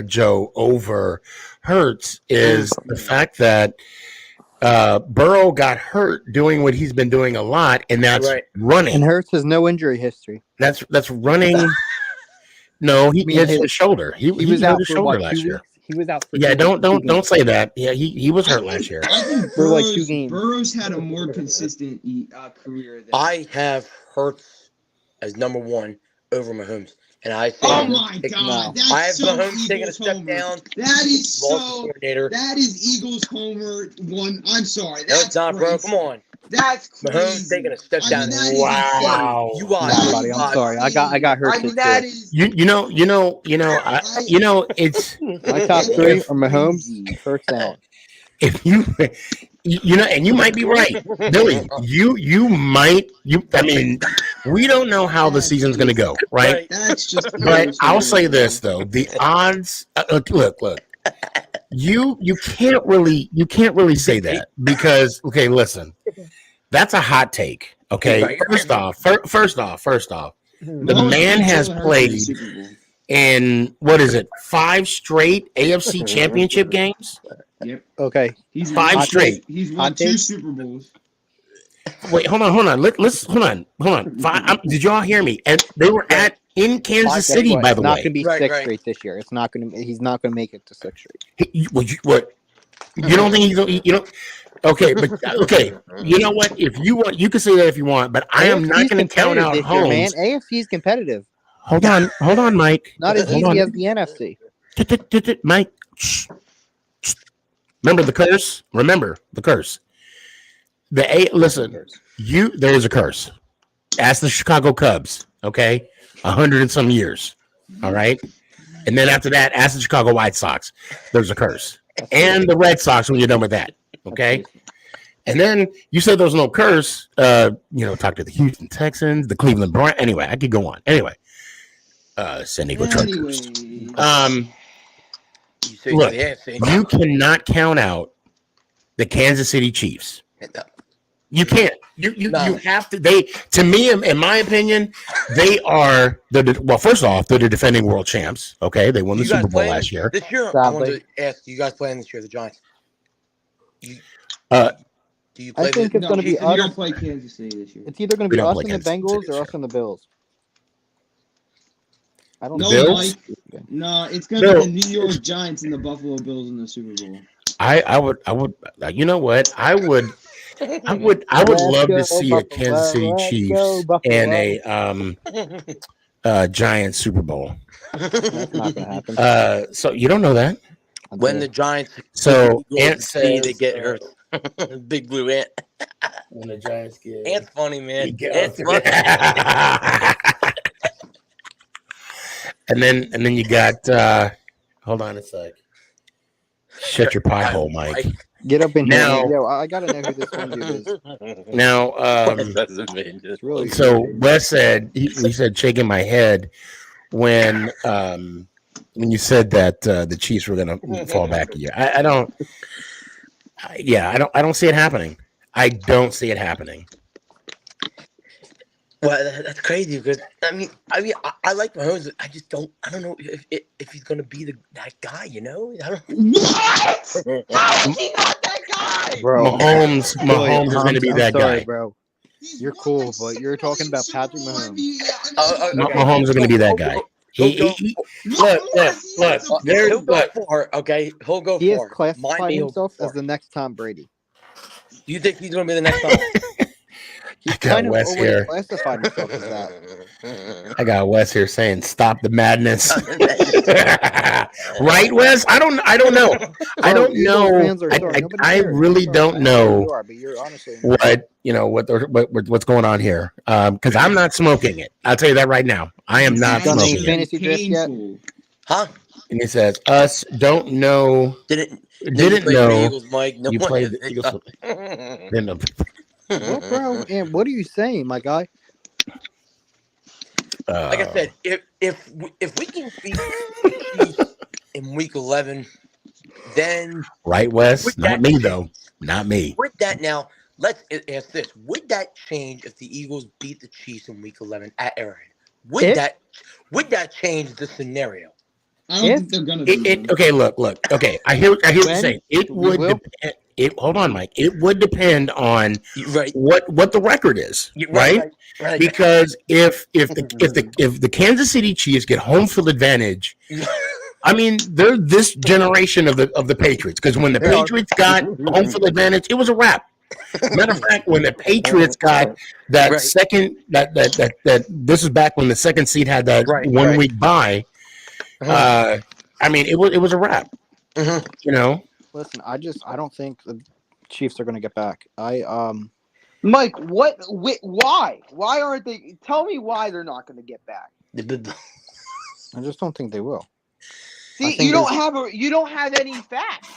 Joe over Hurts, is the fact that Burrow got hurt doing what he's been doing a lot, and that's running. And Hurts has no injury history. That's running. No, he hit his shoulder. He was out his shoulder last year. He was out. For don't say that. Yeah, he was hurt last year. I think for like 2 games. Burrow's had a more consistent career. I have Hurts as number 1 over Mahomes, and I say, oh my god, that's I have so Mahomes taking a step homer. down. That is so. That is Eagles homer one. I'm sorry. No, it's not, bro. Come on. That's crazy. Mahomes taking a step down. Wow. You watch, buddy. I'm sorry. I got hurt. I mean, that is. It's my top 3 are Mahomes, Hurts, Allen. If and you might be right, Billy. I mean, we don't know how the season's going to go, right? That's just. But I'll say this though: the odds. Look. You can't really say that because listen, that's a hot take. Okay, first off, the man has played in 5 straight AFC Championship games. Yep. Okay. He's 5 straight. He's won 2 Super Bowls. Wait, hold on. Hold on. 5, did y'all hear me? And they were in Kansas Guess City, what? by It's the not way. going to be Right, sixth right. straight this year. It's not going to. He's not going to make it to sixth straight. What? You don't think you don't? Okay, but okay. You know what? If you want, you can say that if you want, but I am not AFC's going to count competitive out this year, man. Holmes. AFC's competitive. Hold on, Mike. Not as Hold easy on. as the NFC. Mike. Shh. Remember the curse. Remember the curse. Listen. There is a curse. Ask the Chicago Cubs. Okay, 100 and some years. All right, and then after that, ask the Chicago White Sox. There's a curse, and the Red Sox when you're done with that. Okay, and then you said there's no curse. Talk to the Houston Texans, the Cleveland Browns. Anyway, I could go on. Anyway, San Diego Chargers. Anyways. You say Look, the AFC. you cannot count out the Kansas City Chiefs. You can't. You have to. To me, in my opinion, they are well. First off, they're the defending world champs. Okay, they won the Super Bowl last year. This year, I wanted to ask you guys playing this year, the Giants. Do you play? I think it's going to be You don't us. play Kansas City this year. It's either going to We be don't us play and the Kansas City Bengals this or us and the Bills. I don't No, know. Bills? Mike. No, it's going to be the New York Giants and the Buffalo Bills in the Super Bowl. I would. You know what? I would love to see a Kansas City Chiefs and a Giants Super Bowl. That's not going to happen. So you don't know that. When the Giants, So Ant Ant says they get hurt. Big blue ant. when the Giants get Ant's funny, man. He Ant's goes. funny. and then you got hold on a sec. Shut your pie hole, Mike. Get up in Now- here. Yo, I got to know who this one dude is. Now It's really so Wes said he said shaking my head when you said that the Chiefs were going to fall back a year. I don't see it happening. I don't see it happening. Well, that's crazy because I like Mahomes. I don't know if he's gonna be that guy. You know, I don't. What? How is he not that guy? bro. Mahomes is going to be I'm that sorry, guy. bro. You're cool, but you're talking about Patrick Mahomes. Mahomes is going to be that guy. Look. He'll go far. Okay, he'll go He has far. classified He'll himself go as far. the next Tom Brady. Do you think he's gonna be the next Tom? He's got kind of Wes already here. classified himself as that. I got Wes here saying stop the madness. Right, Wes? I don't know. I don't know. I really don't know what's going on here. Because I'm not smoking it. I'll tell you that right now. I am not Done any smoking it. fantasy dress yet? Huh? And he says, us don't know. Didn't play know. for the Eagles, Mike. No You one played did. the Eagles. Didn't know. What, bro? And what are you saying, my guy? Like I said, if we can beat the Chiefs in Week 11, then Right, Wes? With Not that- me, though. Not me. with that now, let's ask this: would that change if the Eagles beat the Chiefs in Week 11 at Arrowhead? Would that change the scenario? I don't think they're gonna do that. Okay, look. Okay, I hear what you're When? saying. It would will? depend. Hold on, Mike. It would depend on Right. what the record is, right? Right. Because if the Kansas City Chiefs get home field advantage, I mean they're this generation of the Patriots. Because when the Patriots got home field advantage, it was a wrap. Matter of fact, when the Patriots got that Right. second that this is back when the second seed had that 1 week bye. I mean it was a wrap. You know. Listen, I don't think the Chiefs are going to get back. Mike, what? Why? Why aren't they? Tell me why they're not going to get back. I just don't think they will. See, you don't have any facts.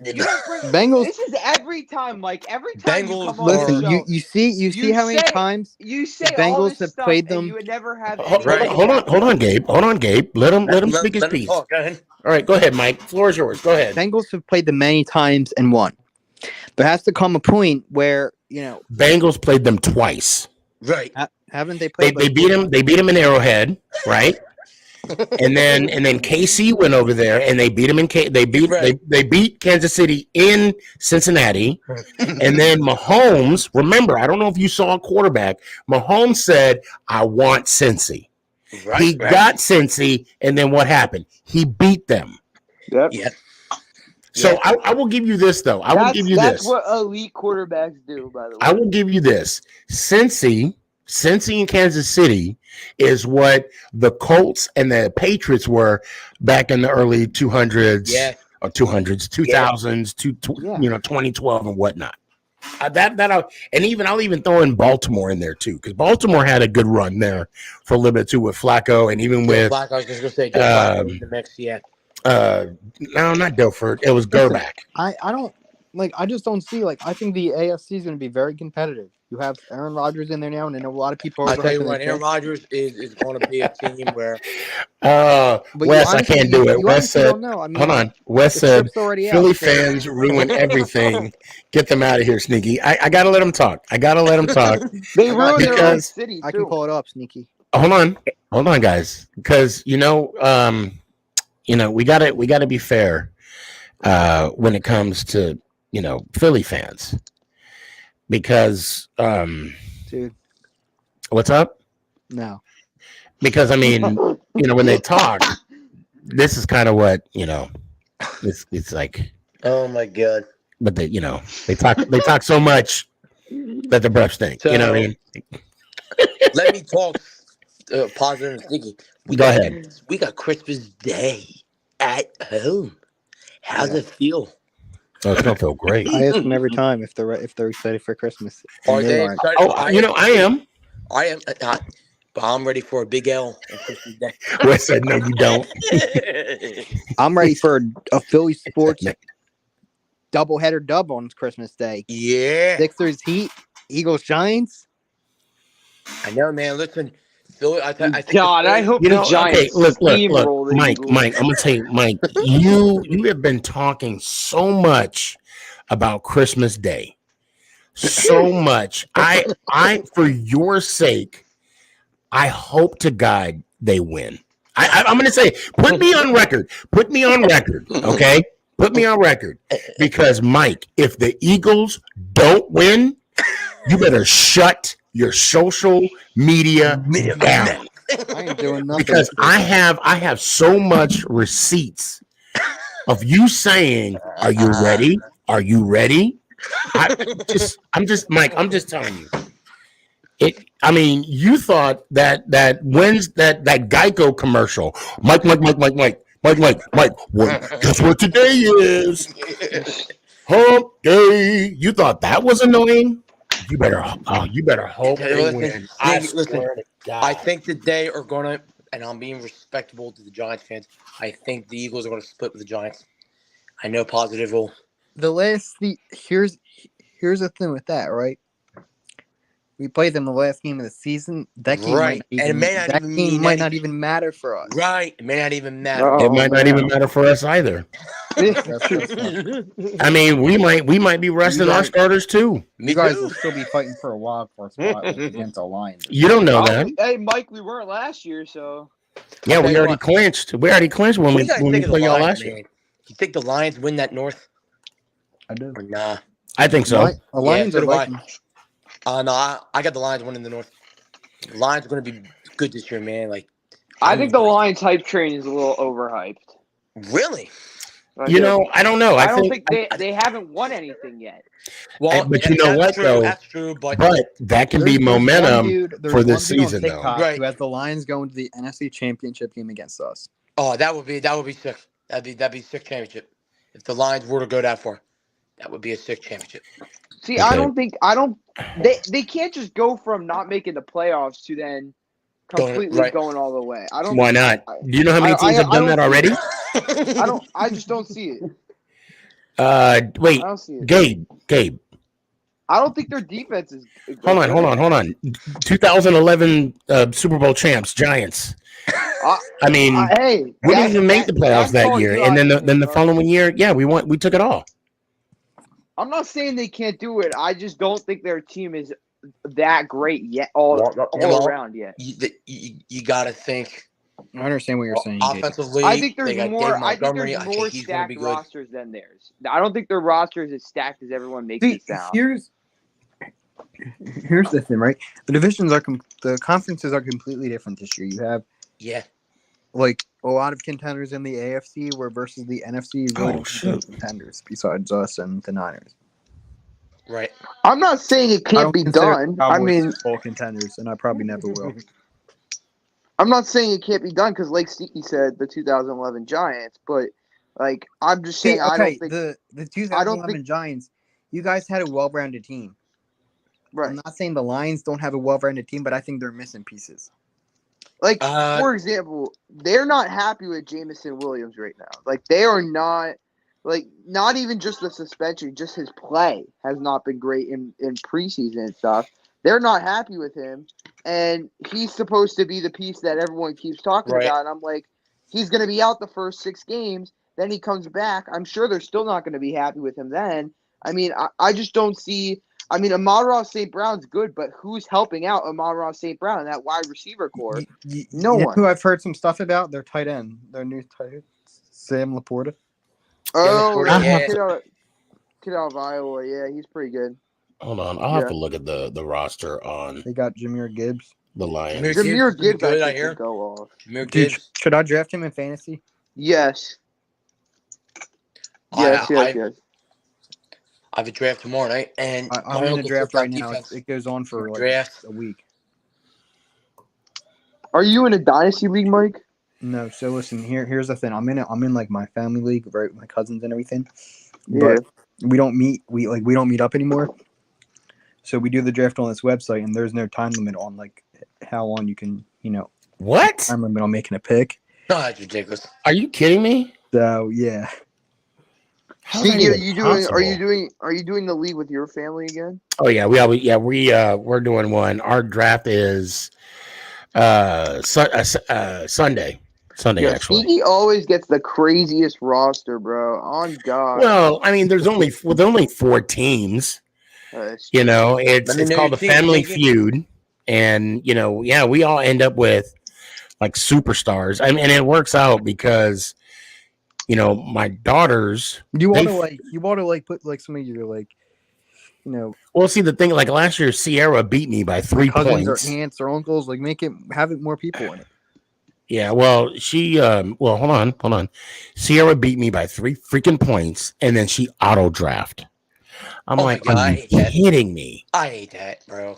You don't bring, Bengals. This is every time, Mike. Every time Bengals you come on the Listen, show, you see how many times you say the all Bengals this have stuff played and them- you would never have. Hold any on, Gabe. Let him speak his piece. Talk, go ahead. All right, go ahead, Mike. Floor is yours. Go ahead. Bengals have played them many times and won. There has to come a point where Bengals played them twice. Right. haven't they They played? beat him. They beat him in Arrowhead, right? and then KC went over there and they beat him in they beat Kansas City in Cincinnati, and then Mahomes. Remember, I don't know if you saw a quarterback. Mahomes said, "I want Cincy." He got Cincy, and then what happened? He beat them. Yep. Yeah. So I will give you this, though. I will give you That's this. what elite quarterbacks do, by the way. I will give you this. Cincy in Kansas City is what the Colts and the Patriots were back in the early 200s or 200s, 2000s, 2012 and whatnot. I'll even throw in Baltimore in there too, because Baltimore had a good run there for a little bit too with Flacco and even with Flacco. I was just gonna say Joe Flacco in the mix. Yeah. No, not Dilford. It was Gerback. I don't like. I just don't see like. I think the AFC is going to be very competitive. You have Aaron Rodgers in there now, and I know a lot of people are. I tell you what, Aaron Rodgers is going to be a team where. Wes, I can't do it. Wes said, hold on. Wes said, Philly fans ruin everything. Get them out of here, Sneaky. I got to let them talk. They ruined their own city, too. I can pull it up, Sneaky. Hold on, guys. Because, we got to be fair when it comes to, Philly fans. Because, dude, what's up? No. Because, I mean, when they talk, this is kind of what, it's like. Oh my God. But they talk so much that the breath stinks. So, you know what I mean? Let me talk positive and sneaky. Go ahead. We got Christmas Day at home. How's it feel? Oh, it's gonna feel great. I ask them every time if they're excited for Christmas. Are they excited? Oh, I am. I am, but I'm ready for a big L on Christmas Day. Wes said, "No, you don't." I'm ready for a Philly sports doubleheader dub on Christmas Day. Yeah. Sixers Heat, Eagles Giants. I know, man. Listen, Philly. I think. I hope the Giants. Okay, look, Mike. I'm gonna tell you, Mike. You have been talking so much about Christmas Day, so much. I for your sake, I hope to God they win. I'm gonna say, put me on record. Okay. Put me on record, because Mike, if the Eagles don't win, you better shut your social media down. I ain't doing nothing. Because I have so much receipts of you saying, "Are you ready? Are you ready?" I'm just Mike. I'm just telling you. You thought that when's that Geico commercial? Mike. Guess what today is? Hump day. You thought that was annoying? You better hope they win. I think that they are gonna, and I'm being respectable to the Giants fans. I think the Eagles are gonna split with the Giants. I know positive will. Here's the thing with that, right? We played them the last game of the season. That game might not even matter for us. Right. It may not even matter. It might not even matter for us either. I mean, we might be resting our starters too. You guys will still be fighting for a wild card spot against the Lions. You don't know that. Hey, Mike, we weren't last year, so. Yeah, we already clinched. We already clinched when we played y'all last year. You think the Lions win that North? I do. Or nah? I think so. The Lions are Vikings. No, I got the Lions winning the North. The Lions are going to be good this year, man. I think the Lions hype train is a little overhyped. Really? I don't know. I don't think they haven't won anything yet. Well, but you know what, though? That's true, but that can be momentum for this season, though. Right. Who has the Lions going to the NFC Championship game against us? Oh, that would be sick. That'd be sick championship. If the Lions were to go that far, that would be a sick championship. See, Okay. They can't just go from not making the playoffs to then completely going all the way. Why not? Do you know how many teams have done that already? I just don't see it. Wait, I don't see it. Gabe. I don't think their defense is. Hold on. 2011 Super Bowl champs, Giants. I mean, we didn't even make the playoffs that year, and then the following year, we took it all. I'm not saying they can't do it. I just don't think their team is that great yet, all around yet. You got to think. I understand what you're saying. Offensively, I think there's more stacked rosters than theirs. I don't think their roster is as stacked as everyone makes it sound. Here's the thing, right? The divisions the conferences are completely different this year. You have Yeah. Like a lot of contenders in the AFC were versus the NFC. Really Oh, shoot. contenders besides us and the Niners. Right. I'm not saying it I can't don't be consider done. the I Cowboys mean, Super Bowl contenders, and I probably never will. I'm not saying it can't be done because, like Sneaky said, the 2011 Giants. But like, I'm just saying, I don't think the I 2011 don't think Giants. You guys had a well-rounded team. right. I'm not saying the Lions don't have a well-rounded team, but I think they're missing pieces. Like, for example, they're not happy with Jamison Williams right now. Like, they are not, like, not even just the suspension, just his play has not been great in preseason and stuff. They're not happy with him, and he's supposed to be the piece that everyone keeps talking Right. about. And I'm like, he's going to be out the first 6 games. Then he comes back. I'm sure they're still not going to be happy with him then. I mean, I just don't see. I mean, Amon-Ra St. Brown's good, but who's helping out Amon-Ra St. Brown in that wide receiver core? You No know one. who I've heard some stuff about? Their tight end, their new tight end, Sam Laporta. Oh, Yeah, yeah, yeah. kid out of Iowa. Yeah, he's pretty good. Hold on. I'll have to look at the roster on They got Jahmyr Gibbs. the Lions. Jameer Gibbs, good, I I think, hear. could go off. Jameer Dude, Gibbs. should I draft him in fantasy? Yes. I Yes. have a draft tomorrow night, and I'm in a draft right now. It goes on for like Draft. a week. Are you in a dynasty league, Mike? No, so listen. Here's the thing. I'm in like my family league, right? With my cousins and everything. Yeah. But we don't meet. We don't meet up anymore. So we do the draft on this website, and there's no time limit on like how long you can, What? time limit on making a pick. No, that's ridiculous. Are you kidding me? So yeah. How's that Sneaky, even possible? are you doing the league with your family again? Oh yeah, we're doing one. Our draft is Sunday. Yeah, Actually. Sneaky always gets the craziest roster, bro. On God. Well, I mean, there's only 4 teams. It's called a Family Feud, and we all end up with like superstars. I mean, and it works out because my daughters. You want to put like some of your Well, see the thing, like last year, Sierra beat me by 3 cousins points. or aunts or uncles, like have it more people in it. Yeah, well, she hold on. Sierra beat me by 3 freaking points, and then she auto draft. I'm like, are you kidding me? I hate that, bro.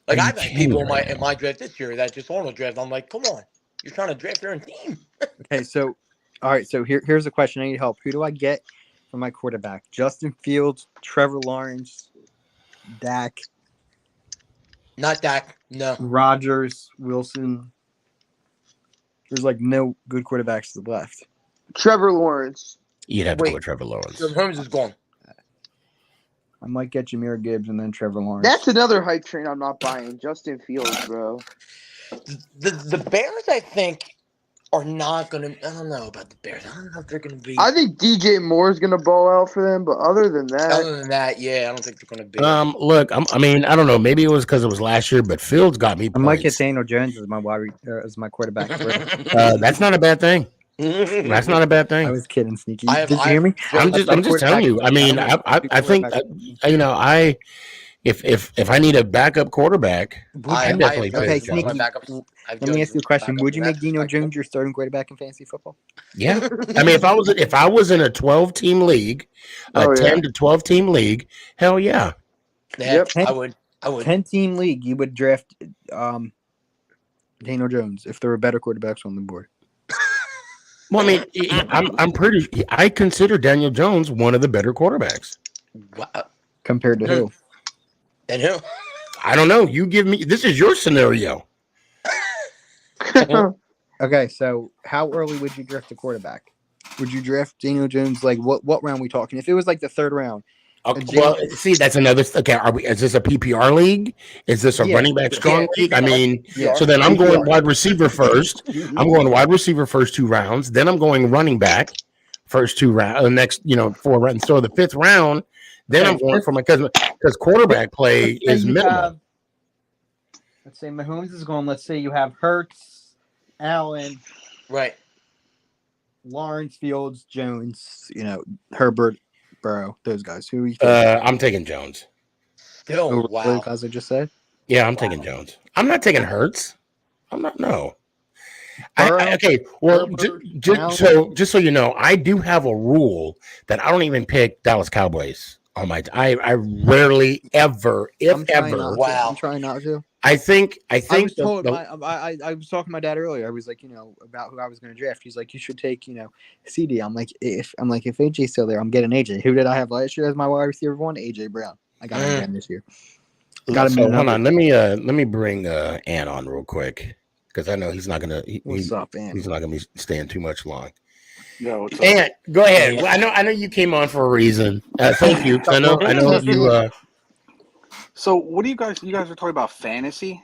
Like I've had people in my draft this year that just auto draft. I'm like, come on, you're trying to draft your own team. Okay, so all right, so here's a question. I need help. Who do I get for my quarterback? Justin Fields, Trevor Lawrence, Dak. Not Dak. No. Rodgers, Wilson. There's like no good quarterbacks left. Trevor Lawrence. You'd have to go with Trevor Lawrence. Holmes is gone. I might get Jahmyr Gibbs and then Trevor Lawrence. That's another hype train I'm not buying. Justin Fields, bro. The Bears, I think, are not going to – I don't know about the Bears. I don't know if they're going to be – I think DJ Moore is going to ball out for them, but other than that, yeah, I don't think they're going to be. Look, I mean, I don't know. Maybe it was because it was last year, but Fields got me I points. might get Daniel Jones as my quarterback. That's not a bad thing. That's not a bad thing. I was kidding, Sneaky. Did you hear me? I'm just telling you. I mean, I think if I need a backup quarterback, I definitely okay, pick Sneaky. Jones. Let me ask you a question. Would you make Daniel Jones your starting quarterback in fantasy football? Yeah, I mean, if I was in a 12-team league, a 10 to 12-team league, hell yeah. Yeah, I would. 10-team league, you would draft Daniel Jones if there were better quarterbacks on the board. Well, I mean, I consider Daniel Jones one of the better quarterbacks. Wow. Compared to who? And who? I don't know. You give me. This is your scenario. Okay, so how early would you draft a quarterback? Would you draft Daniel Jones? Like what round are we talking? If it was like the third round. Well, see, that's another. Okay, is this a PPR league? Is this a running back strong league? I mean, so then I'm going wide receiver first. I'm going wide receiver first 2 rounds. Then I'm going running back first 2 rounds. Next, 4 rounds. So the 5th round, then I'm going for my cousin because quarterback play is minimal. Let's say Mahomes is going. Let's say you have Hurts, Allen, right, Lawrence, Fields, Jones. Herbert. Burrow, those guys. Who are you I'm taking Jones. Still, wow. As I just said. Yeah, I'm taking Jones. I'm not taking Hurts. I'm not. No. Okay, well, Herbert, Brown. just so you know, I do have a rule that I don't even pick Dallas Cowboys on my. I rarely ever, if I'm trying ever. not to. Wow. I'm trying not to. I think I was the- told the- I was talking to my dad earlier. I was like, about who I was going to draft. He's like, you should take, CD. I'm like, if AJ's still there, I'm getting AJ. Who did I have last year as my wide receiver one? AJ Brown. I got him again this year. Got him. So hold on, let me bring Ant on real quick because I know he's not gonna. What's up, Ant? He's not gonna be staying too much long. Yo, what's up? Ant, go ahead. Well, I know you came on for a reason. Thank you. I know you. So, what do you guys are talking about fantasy?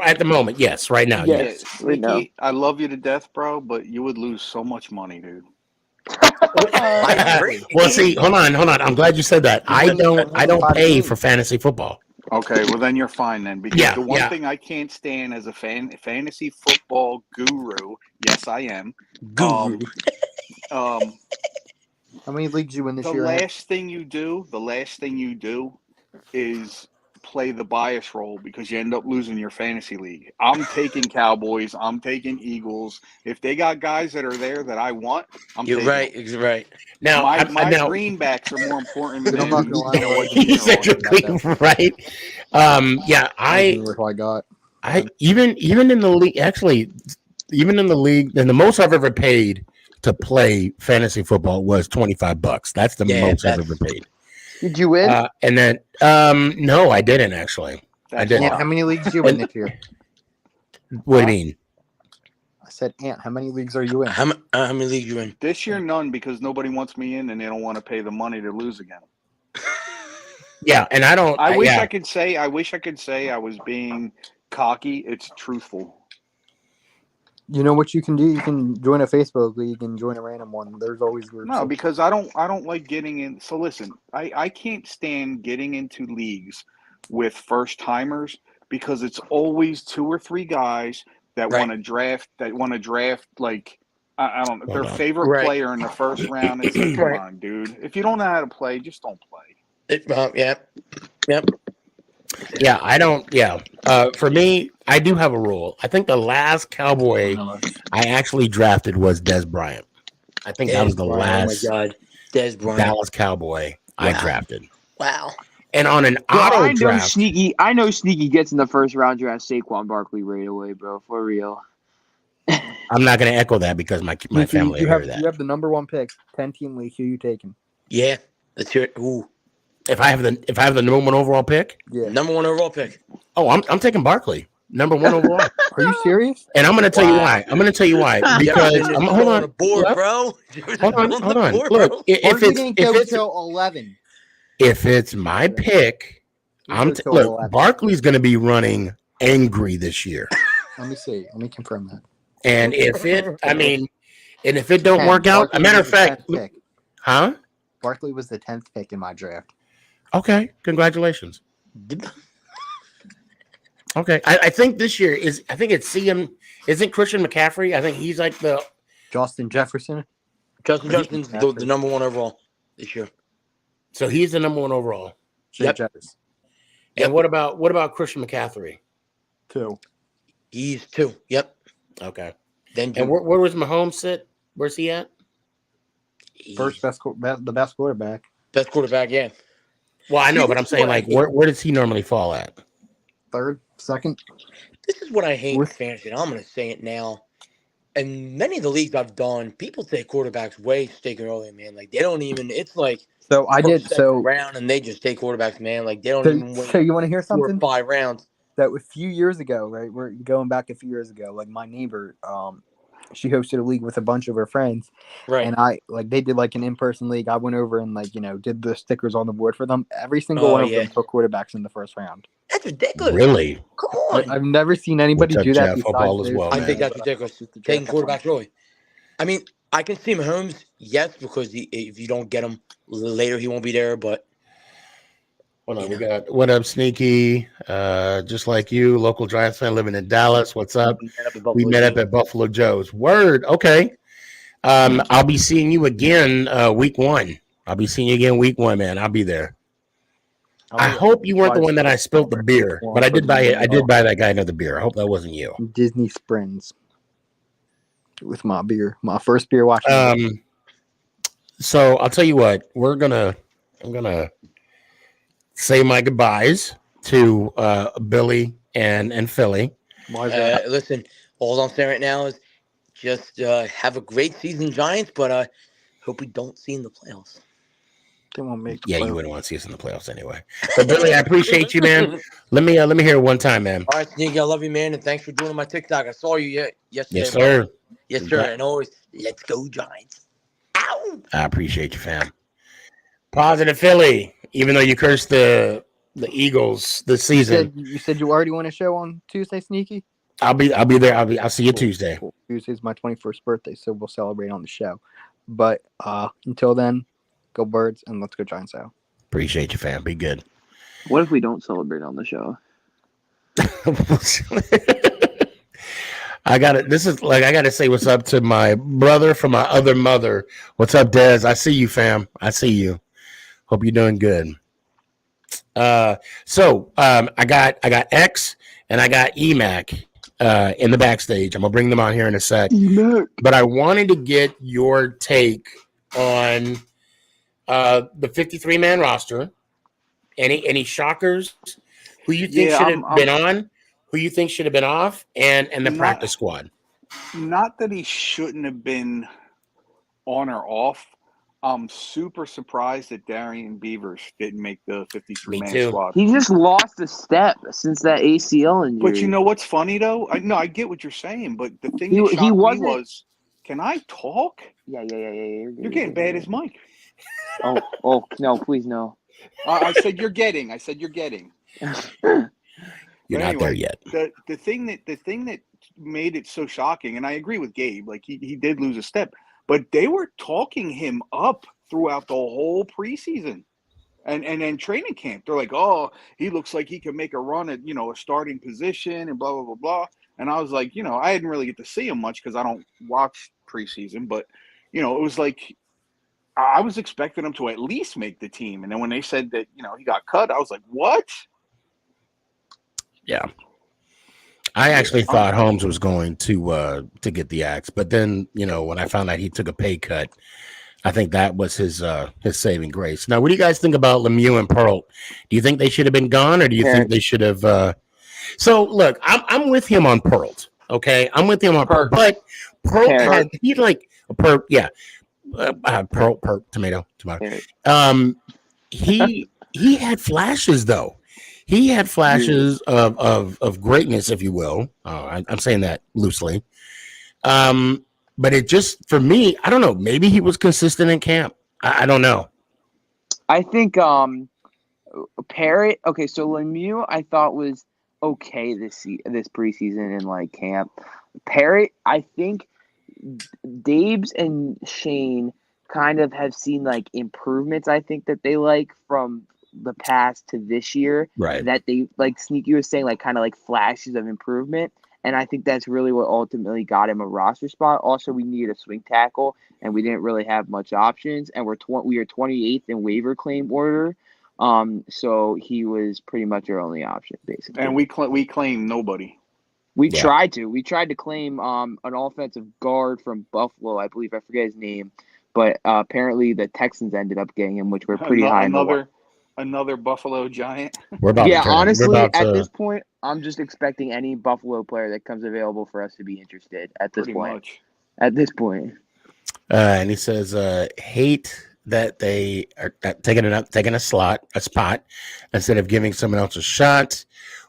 At the moment, yes. Right now, Yes. yes. Right now. Sneaky, I love you to death, bro, but you would lose so much money, dude. I agree. Well, see, hold on. I'm glad you said that. I don't pay for fantasy football. Okay, well then you're fine then, because Yeah, the one yeah. thing I can't stand as a fantasy football guru, yes I am. Guru. How many leagues you win this The year? Ant? last thing you do is play the bias role because you end up losing your fantasy league. I'm taking Cowboys. I'm taking Eagles. If they got guys that are there that I want, You're taking right. them. You're right. Now, My now greenbacks are more important Dude, than I'm not gonna lie, what he you're said you're on. clean, right? Yeah, What I got. I even in the league, actually, even in the league, and the most I've ever paid to play fantasy football was $25. That's the most I've ever paid. Did you win? And then, no, I didn't actually. I didn't. Ant, how many leagues do you win this year? What do you mean? I said, Ant, how many leagues are you in? How many leagues you in? This year, none, because nobody wants me in and they don't want to pay the money to lose again. Yeah, and I don't. I wish yeah. I could say I was being cocky. It's truthful. You know what you can do? You can join a Facebook league and join a random one. There's always groups. No, because I don't like getting in. So listen, I can't stand getting into leagues with first timers because it's always 2 or 3 guys that Right. want to draft like I don't know their Hold on. favorite Right. player in the first round. It's like, come on, dude. If you don't know how to play, just don't play. Yep. Yeah, I don't. Yeah, for me, I do have a rule. I think the last Cowboy I actually drafted was Des Bryant. I think that was the last Oh my God, Des Bryant. Dallas Cowboy I drafted. Wow. And on an Bro, auto I know draft, Sneaky. I know Sneaky gets in the first round draft Saquon Barkley right away, bro. For real. I'm not going to echo that because my family you heard have that. you have the number one pick, 10-team league. Who you taking? Yeah. Let's hear it. Ooh. If I have the number 1 overall pick, Yeah. Number 1 overall pick. oh, I'm taking Barkley, number 1 overall. Are you serious? And I'm going to tell you Wow. why. I'm going to tell you why because hold on, the board, What? bro. hold on. Board, Look, bro. if didn't go it's till 11. if it's my pick, look. Barkley's going to be running angry this year, Let me see. Let me confirm that. and if it don't work out, a matter of fact, pick. huh? Barkley was the 10th pick in my draft. Okay, congratulations. Okay, I think this year is. I think it's CM. Isn't Christian McCaffrey? I think he's like the Justin Jefferson. Justin Jefferson's the number 1 overall this year. So he's the number 1 overall. Yep. Jefferson. And what about Christian McCaffrey? 2. He's 2. Yep. Okay. Then And where was Mahomes sit? Where's he at? First the best quarterback. best quarterback. Yeah. Well, I know, See, but I'm this is saying what I like hate. where does he normally fall at? 3rd, 2nd. This is what I hate in With- fantasy. And I'm going to say it now. And many of the leagues I've done, people take quarterbacks way taken early, man. Like they don't even. It's like So I did. first, second So round, and they just take quarterbacks, man. Like they don't even wait so you want to hear 4 or something? 5 rounds. That a few years ago, right? We're going back a few years ago. Like my neighbor, she hosted a league with a bunch of her friends, Right. and they did like an in-person league. I went over and did the stickers on the board for them. Every single Oh, one of yeah. them took quarterbacks in the first round. That's ridiculous. Really? Come on. I've never seen anybody Which do that. Jeff football besides as well, those I man. think guys, that's but ridiculous. just the Taking draft quarterbacks early. I mean, I can see Mahomes, yes, because if you don't get him later, he won't be there. But Hold on, we got what up, Sneaky? Just like you, local Giants fan living in Dallas. What's up? We met up at Buffalo Joe's. Word. Okay. I'll be seeing you again week 1. I'll be seeing you again week 1, man. I'll be there. I hope you weren't the one that I spilled the beer, but I did buy that guy another beer. I hope that wasn't you. Disney Springs. with my beer, my first beer watching. So I'll tell you what, I'm gonna say my goodbyes to Billy and Philly. Why is that? Listen, all I'm saying right now is just have a great season, Giants, but hope we don't see in the playoffs. They won't make the Yeah, playoffs. you wouldn't want to see us in the playoffs anyway. But Billy, I appreciate you, man. Let me hear it one time, man. All right, Sneaky, I love you, man, and thanks for doing my TikTok. I saw you yesterday. Yes, sir. Yes, sir. And always, let's go, Giants. Ow! I appreciate you, fam. Positive Philly, even though you cursed the Eagles this season. You said you already want a show on Tuesday, Sneaky? I'll be there. I'll see you Tuesday. Cool. Tuesday's my 21st birthday, so we'll celebrate on the show. But until then, go Birds and let's go Giants out. Appreciate you, fam. Be good. What if we don't celebrate on the show? I gotta say what's up to my brother from my other mother. What's up, Dez? I see you, fam. I see you. Hope you're doing good. So I got X and I got EMAC in the backstage. I'm gonna bring them on here in a sec. But I wanted to get your take on the 53-man roster. Any shockers? Who you think should have been on? Who you think should have been off? And the practice squad. Not that he shouldn't have been on or off. I'm super surprised that Darian Beavers didn't make the 53-man squad. He just lost a step since that ACL injury. But you know what's funny though? I get what you're saying, but the thing that shocked me was, can I talk? Yeah. You're getting bad as Mike. Oh no, please no. I said you're getting. You're not there yet. The thing that made it so shocking, and I agree with Gabe, like he did lose a step, but they were talking him up throughout the whole preseason and training camp. They're like, oh, he looks like he can make a run at, a starting position and blah, blah, blah, blah. And I was like, I didn't really get to see him much because I don't watch preseason, but, it was like I was expecting him to at least make the team. And then when they said that, he got cut, I was like, what? Yeah. I actually thought Holmes was going to get the axe, but then, when I found out he took a pay cut, I think that was his saving grace. Now, what do you guys think about Lemieux and Pearl? Do you think they should have been gone, or do you think they should have? So, look, I'm with him on Pearl. Okay, I'm with him on Pearl, but Pearl had Pearl, yeah, Pearl, tomato. He had flashes though. He had flashes of greatness, if you will. I'm saying that loosely. But it just, for me, I don't know. Maybe he was consistent in camp. I don't know. I think Parrott. Okay, so Lemieux I thought was okay this preseason in camp. Parrott, I think Dabes and Shane kind of have seen improvements. I think that they from the past to this year, right? That they Sneaky was saying kind of flashes of improvement. And I think that's really what ultimately got him a roster spot. Also, we needed a swing tackle, and we didn't really have much options. And we are 28th in waiver claim order, so he was pretty much our only option, basically. And we claimed nobody. We tried to claim an offensive guard from Buffalo. I believe I forget his name, but apparently the Texans ended up getting him, which we're pretty high. Another Buffalo Giant. Honestly, at this point, I'm just expecting any Buffalo player that comes available for us to be interested at this point. At this point. And he says, hate that they are taking a spot instead of giving someone else a shot.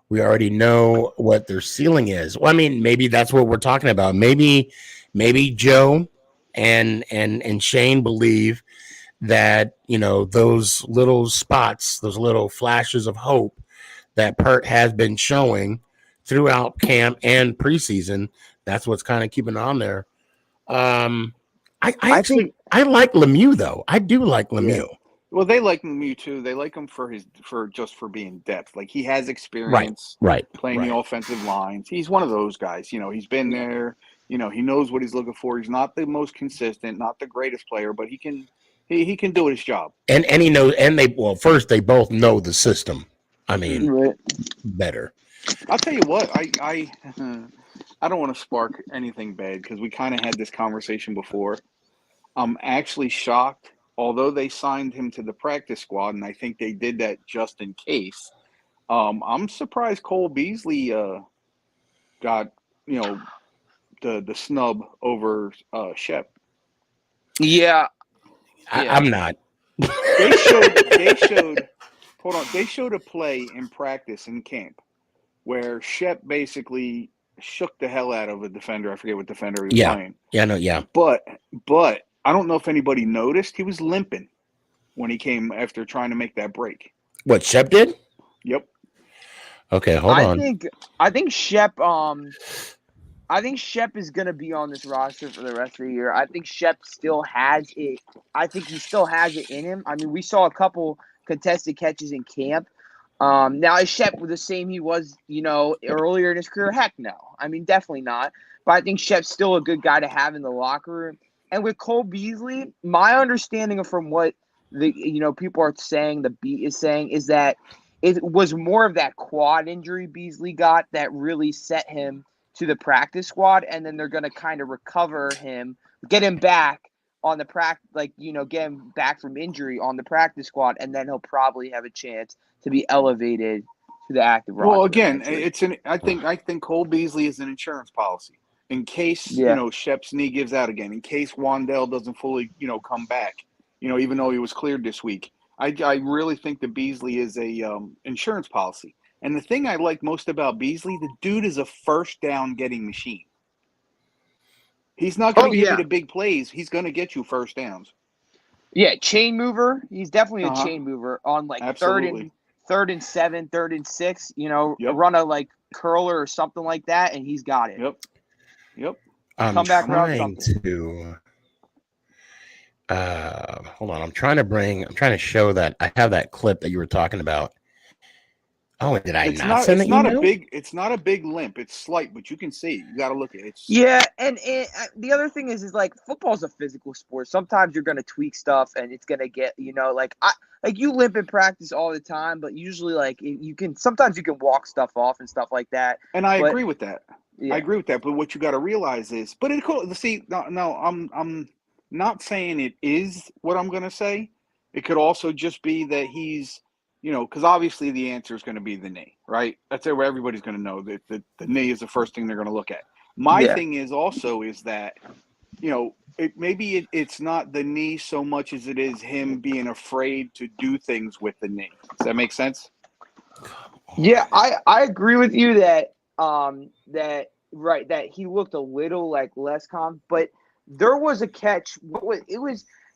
We already know what their ceiling is. Well, I mean, maybe that's what we're talking about. Maybe Joe and Shane believe that, those little spots, those little flashes of hope that Pert has been showing throughout camp and preseason, that's what's kind of keeping on there. I think I like Lemieux though. I do like Lemieux. Yeah. Well, they like Lemieux too. They like him for being depth. He has experience, playing the offensive lines. He's one of those guys. He's been there. He knows what he's looking for. He's not the most consistent, not the greatest player, but he can do his job. And he knows. And first they both know the system. I mean, better. I'll tell you what. I don't want to spark anything bad because we kind of had this conversation before. I'm actually shocked, although they signed him to the practice squad, and I think they did that just in case. I'm surprised Cole Beasley got the snub over Shep. Yeah, I'm not. They showed hold on, they showed a play in practice in camp where Shep basically shook the hell out of a defender. I forget what defender he was playing. Yeah, no, yeah. But I don't know if anybody noticed, he was limping when he came after trying to make that break. What, Shep did? Yep. Okay, hold on. I think Shep is gonna be on this roster for the rest of the year. I think Shep still has it. I think he still has it in him. I mean, we saw a couple contested catches in camp. Now is Shep the same he was, earlier in his career? Heck no. I mean, definitely not. But I think Shep's still a good guy to have in the locker room. And with Cole Beasley, my understanding from what the people are saying, the beat is saying, is that it was more of that quad injury Beasley got that really set him to the practice squad, and then they're going to kind of recover him, get him back on the get him back from injury on the practice squad, and then he'll probably have a chance to be elevated to the active roster. Well, again, I think Cole Beasley is an insurance policy in case Shep's knee gives out again, in case Wandell doesn't fully come back, even though he was cleared this week. I really think that Beasley is a insurance policy. And the thing I like most about Beasley, the dude is a first down getting machine. He's not going to give you the big plays. He's going to get you first downs. Yeah, chain mover. He's definitely a chain mover on third and 7, 3rd and 6. Run a curler or something like that, and he's got it. Yep. I'm trying to. Hold on. I'm trying to show that I have that clip that you were talking about. Oh, did I not send it? It's not a big limp. It's slight, but you can see. You got to look at it. Yeah, and the other thing is football's a physical sport. Sometimes you're gonna tweak stuff, and it's gonna get you limp in practice all the time, but usually sometimes you can walk stuff off and stuff like that. And I agree with that. Yeah. I agree with that. But what you got to realize is, I'm not saying it is what I'm gonna say. It could also just be that he's. Because obviously the answer is going to be the knee, right? That's where everybody's going to know that the knee is the first thing they're going to look at. My thing is that, it's not the knee so much as it is him being afraid to do things with the knee. Does that make sense? Yeah, I agree with you that that he looked a little less calm, but there was a catch.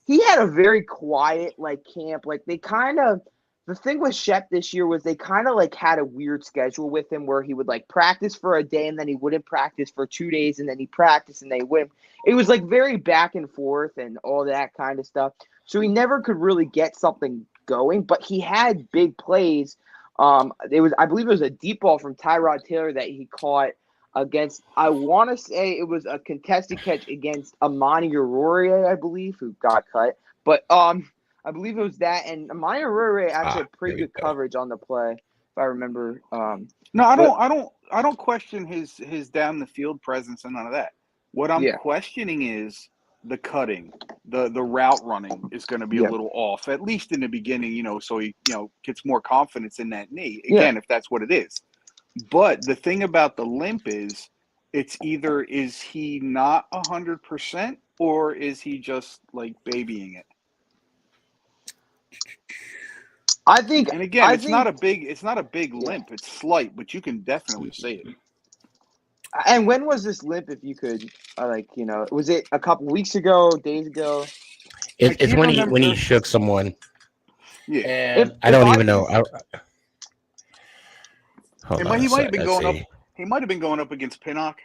He had a very quiet camp. They kind of. The thing with Shep this year was they kind of had a weird schedule with him where he would practice for a day and then he wouldn't practice for 2 days and then he practiced and they wouldn't. It was very back and forth and all that kind of stuff. So he never could really get something going, but he had big plays. I believe it was a deep ball from Tyrod Taylor that he caught against, I want to say it was a contested catch against Amani Aurora, I believe, who got cut. But I believe it was that, and Amani Aurora actually had pretty good coverage on the play, if I remember. No, I don't question his down the field presence and none of that. What I'm questioning is the cutting, the route running is going to be a little off, at least in the beginning, so he gets more confidence in that knee. Again, if that's what it is. But the thing about the limp is, it's either is he not 100% or is he just babying it? I think, and again, it's not a big limp. It's slight, but you can definitely see it. And when was this limp? If you could, was it a couple weeks ago, days ago? It's when he shook someone. Yeah, and I don't even know. He might have been going up. He might have been going up against Pinnock.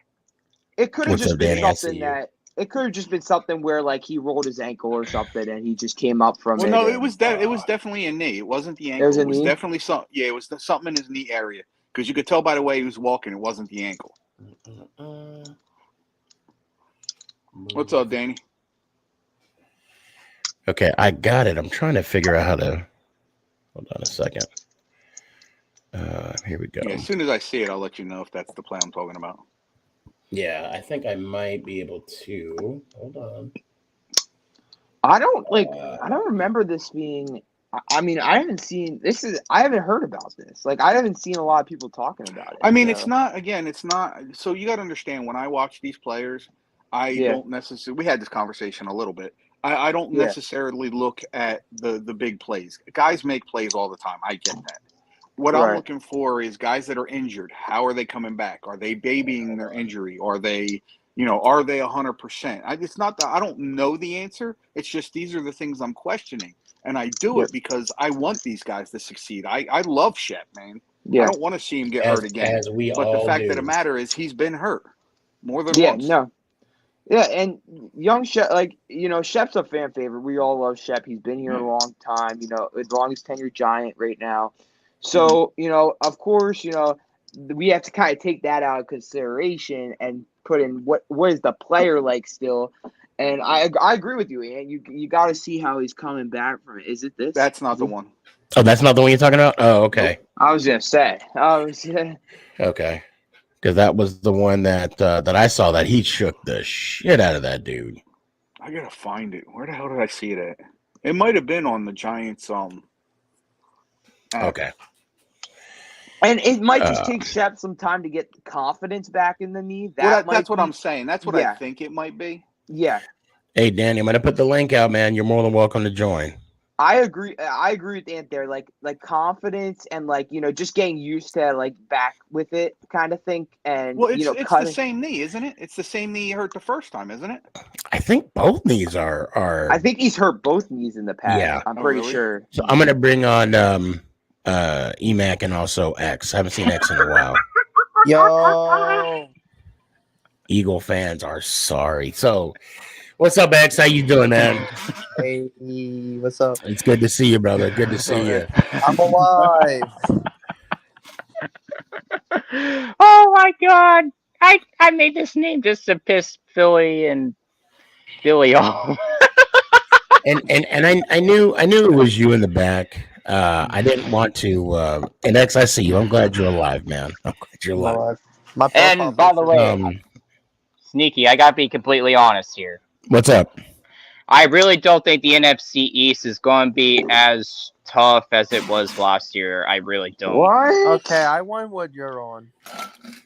It could have just been something that. It could have just been something where he rolled his ankle or something and he just came up from it. No, it was definitely a knee. It wasn't the ankle. It was definitely something. Yeah, it was something in his knee area because you could tell by the way he was walking. It wasn't the ankle. What's up, Danny? Okay, I got it. I'm trying to figure out how to. Hold on a second. Here we go. Yeah, as soon as I see it, I'll let you know if that's the play I'm talking about. Yeah, I think I might be able to. Hold on. I don't remember this being. I mean, I haven't seen this. I haven't heard about this. Like, I haven't seen a lot of people talking about it. I mean, it's So not, again, it's not. So you got to understand when I watch these players, I yeah, don't necessarily, we had this conversation a little bit. I don't yeah, necessarily look at the big plays. Guys make plays all the time. I get that. What I'm right. looking for is guys that are injured. How are they coming back? Are they babying their injury? Are they, are they 100%? It's not that I don't know the answer. It's just these are the things I'm questioning. And I do Yep. it because I want these guys to succeed. I love Shep, man. I Yeah. don't want to see him get hurt again. As we But the all fact of the do. matter is he's been hurt more than Yeah. once. No. Yeah, and young Shep, Shep's a fan favorite. We all love Shep. He's been here a long time. As long as tenured Giant right now. So of course, we have to kind of take that out of consideration and put in what is the player like still. And I agree with you, Ian. You got to see how he's coming back from it. Is it this? That's not the one. Oh, that's not the one you're talking about? Oh, okay. I was gonna say. Okay. Because that was the one that I saw that he shook the shit out of that dude. I gotta find it. Where the hell did I see it at? It might have been on the Giants app. Okay. And it might just take Shep some time to get confidence back in the knee. That's what I'm saying. That's what Yeah. I think it might be. Yeah. Hey, Danny, I'm going to put the link out, man. You're more than welcome to join. I agree with Ant there. Like confidence and just getting used to back with it kind of thing. And Well, it's the same knee, isn't it? It's the same kney he hurt the first time, isn't it? I think both knees are. I think he's hurt both knees in the past. Yeah. I'm pretty really? sure. So I'm going to bring on EMAC and also X. I haven't seen X in a while. Yo, Eagle fans are sorry. So, what's up, X? How you doing, man? hey, what's up? It's good to see you, brother. Good to see you. I'm alive. Oh my god! I made this name just to piss Philly and Billy off. And I knew it was you in the back. I didn't want to. And X, I see you. I'm glad you're alive, man. I'm glad you're alive. My And by the way, Sneaky, I gotta be completely honest here. What's up? I really don't think the NFC East is going to be as tough as it was last year. I really don't. What? Okay, I want what you're on.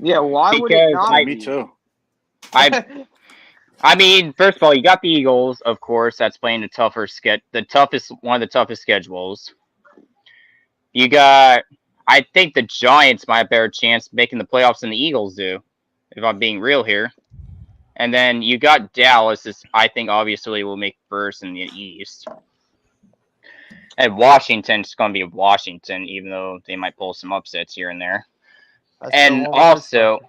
Yeah, why would it not be? Me too. I mean, first of all, you got the Eagles, of course. That's playing one of the toughest schedules. You got, I think the Giants might have a better chance of making the playoffs than the Eagles do, if I'm being real here. And then you got Dallas, I think obviously will make first in the East. And Washington's going to be Washington, even though they might pull some upsets here and there. And also,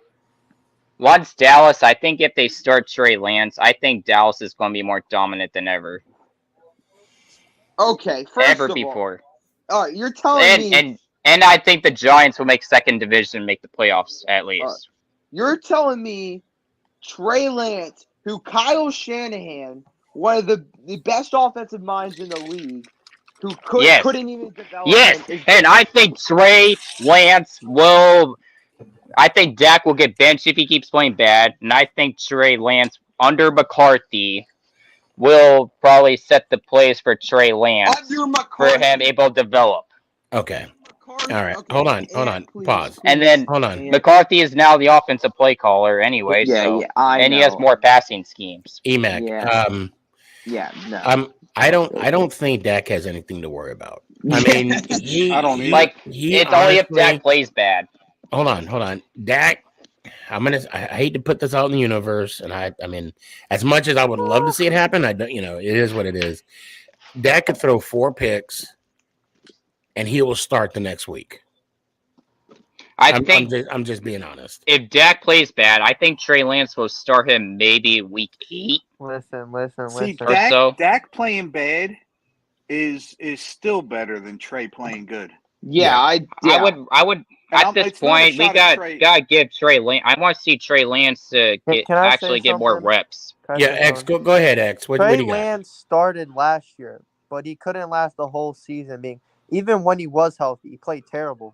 once Dallas, I think if they start Trey Lance, I think Dallas is going to be more dominant than ever. Okay, Before. All right, you're telling me. And I think the Giants will make second division and make the playoffs at least. You're telling me Trey Lance, who Kyle Shanahan, one of the best offensive minds in the league, who couldn't even develop. Yes, and I think Trey Lance will. I think Dak will get benched if he keeps playing bad, and I think Trey Lance under McCarthy will probably set the place for Trey Lance for him able to develop. Okay. All right. Okay. Hold on. Please, pause. And then hold on. McCarthy is now the offensive play caller anyway. And he has more passing schemes. EMAC. No. I don't think Dak has anything to worry about. I mean, I don't either. It's only if Dak plays bad. Hold on. Dak, I hate to put this out in the universe, and I mean, as much as I would love to see it happen, I don't. It is what it is. Dak could throw 4 picks, and he will start the next week. I'm just being honest. If Dak plays bad, I think Trey Lance will start him maybe week 8. Listen. See, Dak playing bad is still better than Trey playing good. I would. At this point, we gotta give Trey Lance. I want to see Trey Lance to get more reps. X, go ahead, X. What do you got? Trey Lance started last year, but he couldn't last the whole season. Even when he was healthy, he played terrible.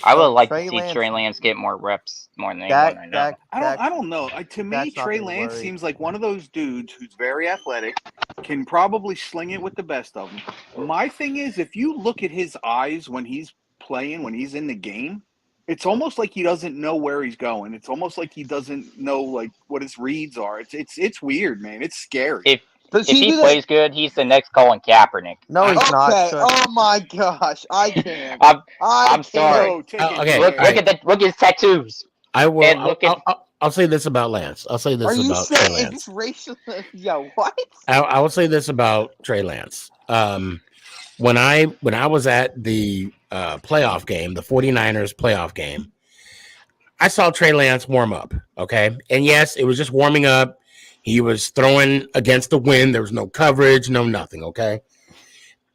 I would like Trey to see Lance- Trey Lance get more reps more than anyone right now. I don't know. To me, Dak's not Trey gonna Lance worry. seems like one of those dudes who's very athletic, can probably sling it with the best of them. My thing is, if you look at his eyes when he's playing, when he's in the game, it's almost like he doesn't know where he's going. It's almost like he doesn't know like what his reads are. It's weird, man. It's scary. If Does if he he do plays good, he's the next Colin Kaepernick. No, he's not. Okay. So Oh my gosh, I can't. I'm sorry. No, take it. Okay. Look at his tattoos. I will. And look at I'll say this about Lance. I'll say this Are you about Trey saying Lance. it's racial? Yo, what? I will say this about Trey Lance. When I was at the playoff game, the 49ers playoff game, I saw Trey Lance warm up. Okay. And yes, it was just warming up. He was throwing against the wind. There was no coverage, no nothing. Okay.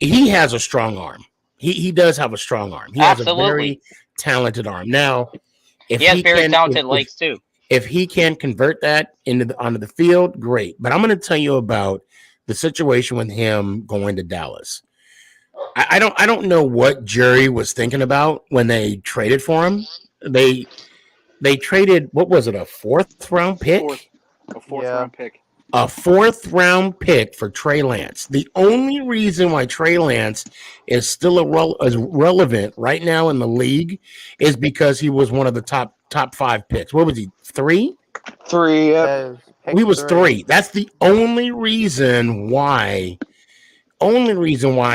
He has a strong arm. He does have a strong arm. He has a very talented arm. Now, if he has very talented legs too. If he can convert that onto the field, great. But I'm going to tell you about the situation with him going to Dallas. I don't know what Jerry was thinking about when they traded for him. They traded, what was it, a fourth round pick? A fourth round pick. A fourth round pick for Trey Lance. The only reason why Trey Lance is still relevant right now in the league is because he was one of the top 5 picks. What was he? 3? 3. Yep. He was 3. That's the only reason why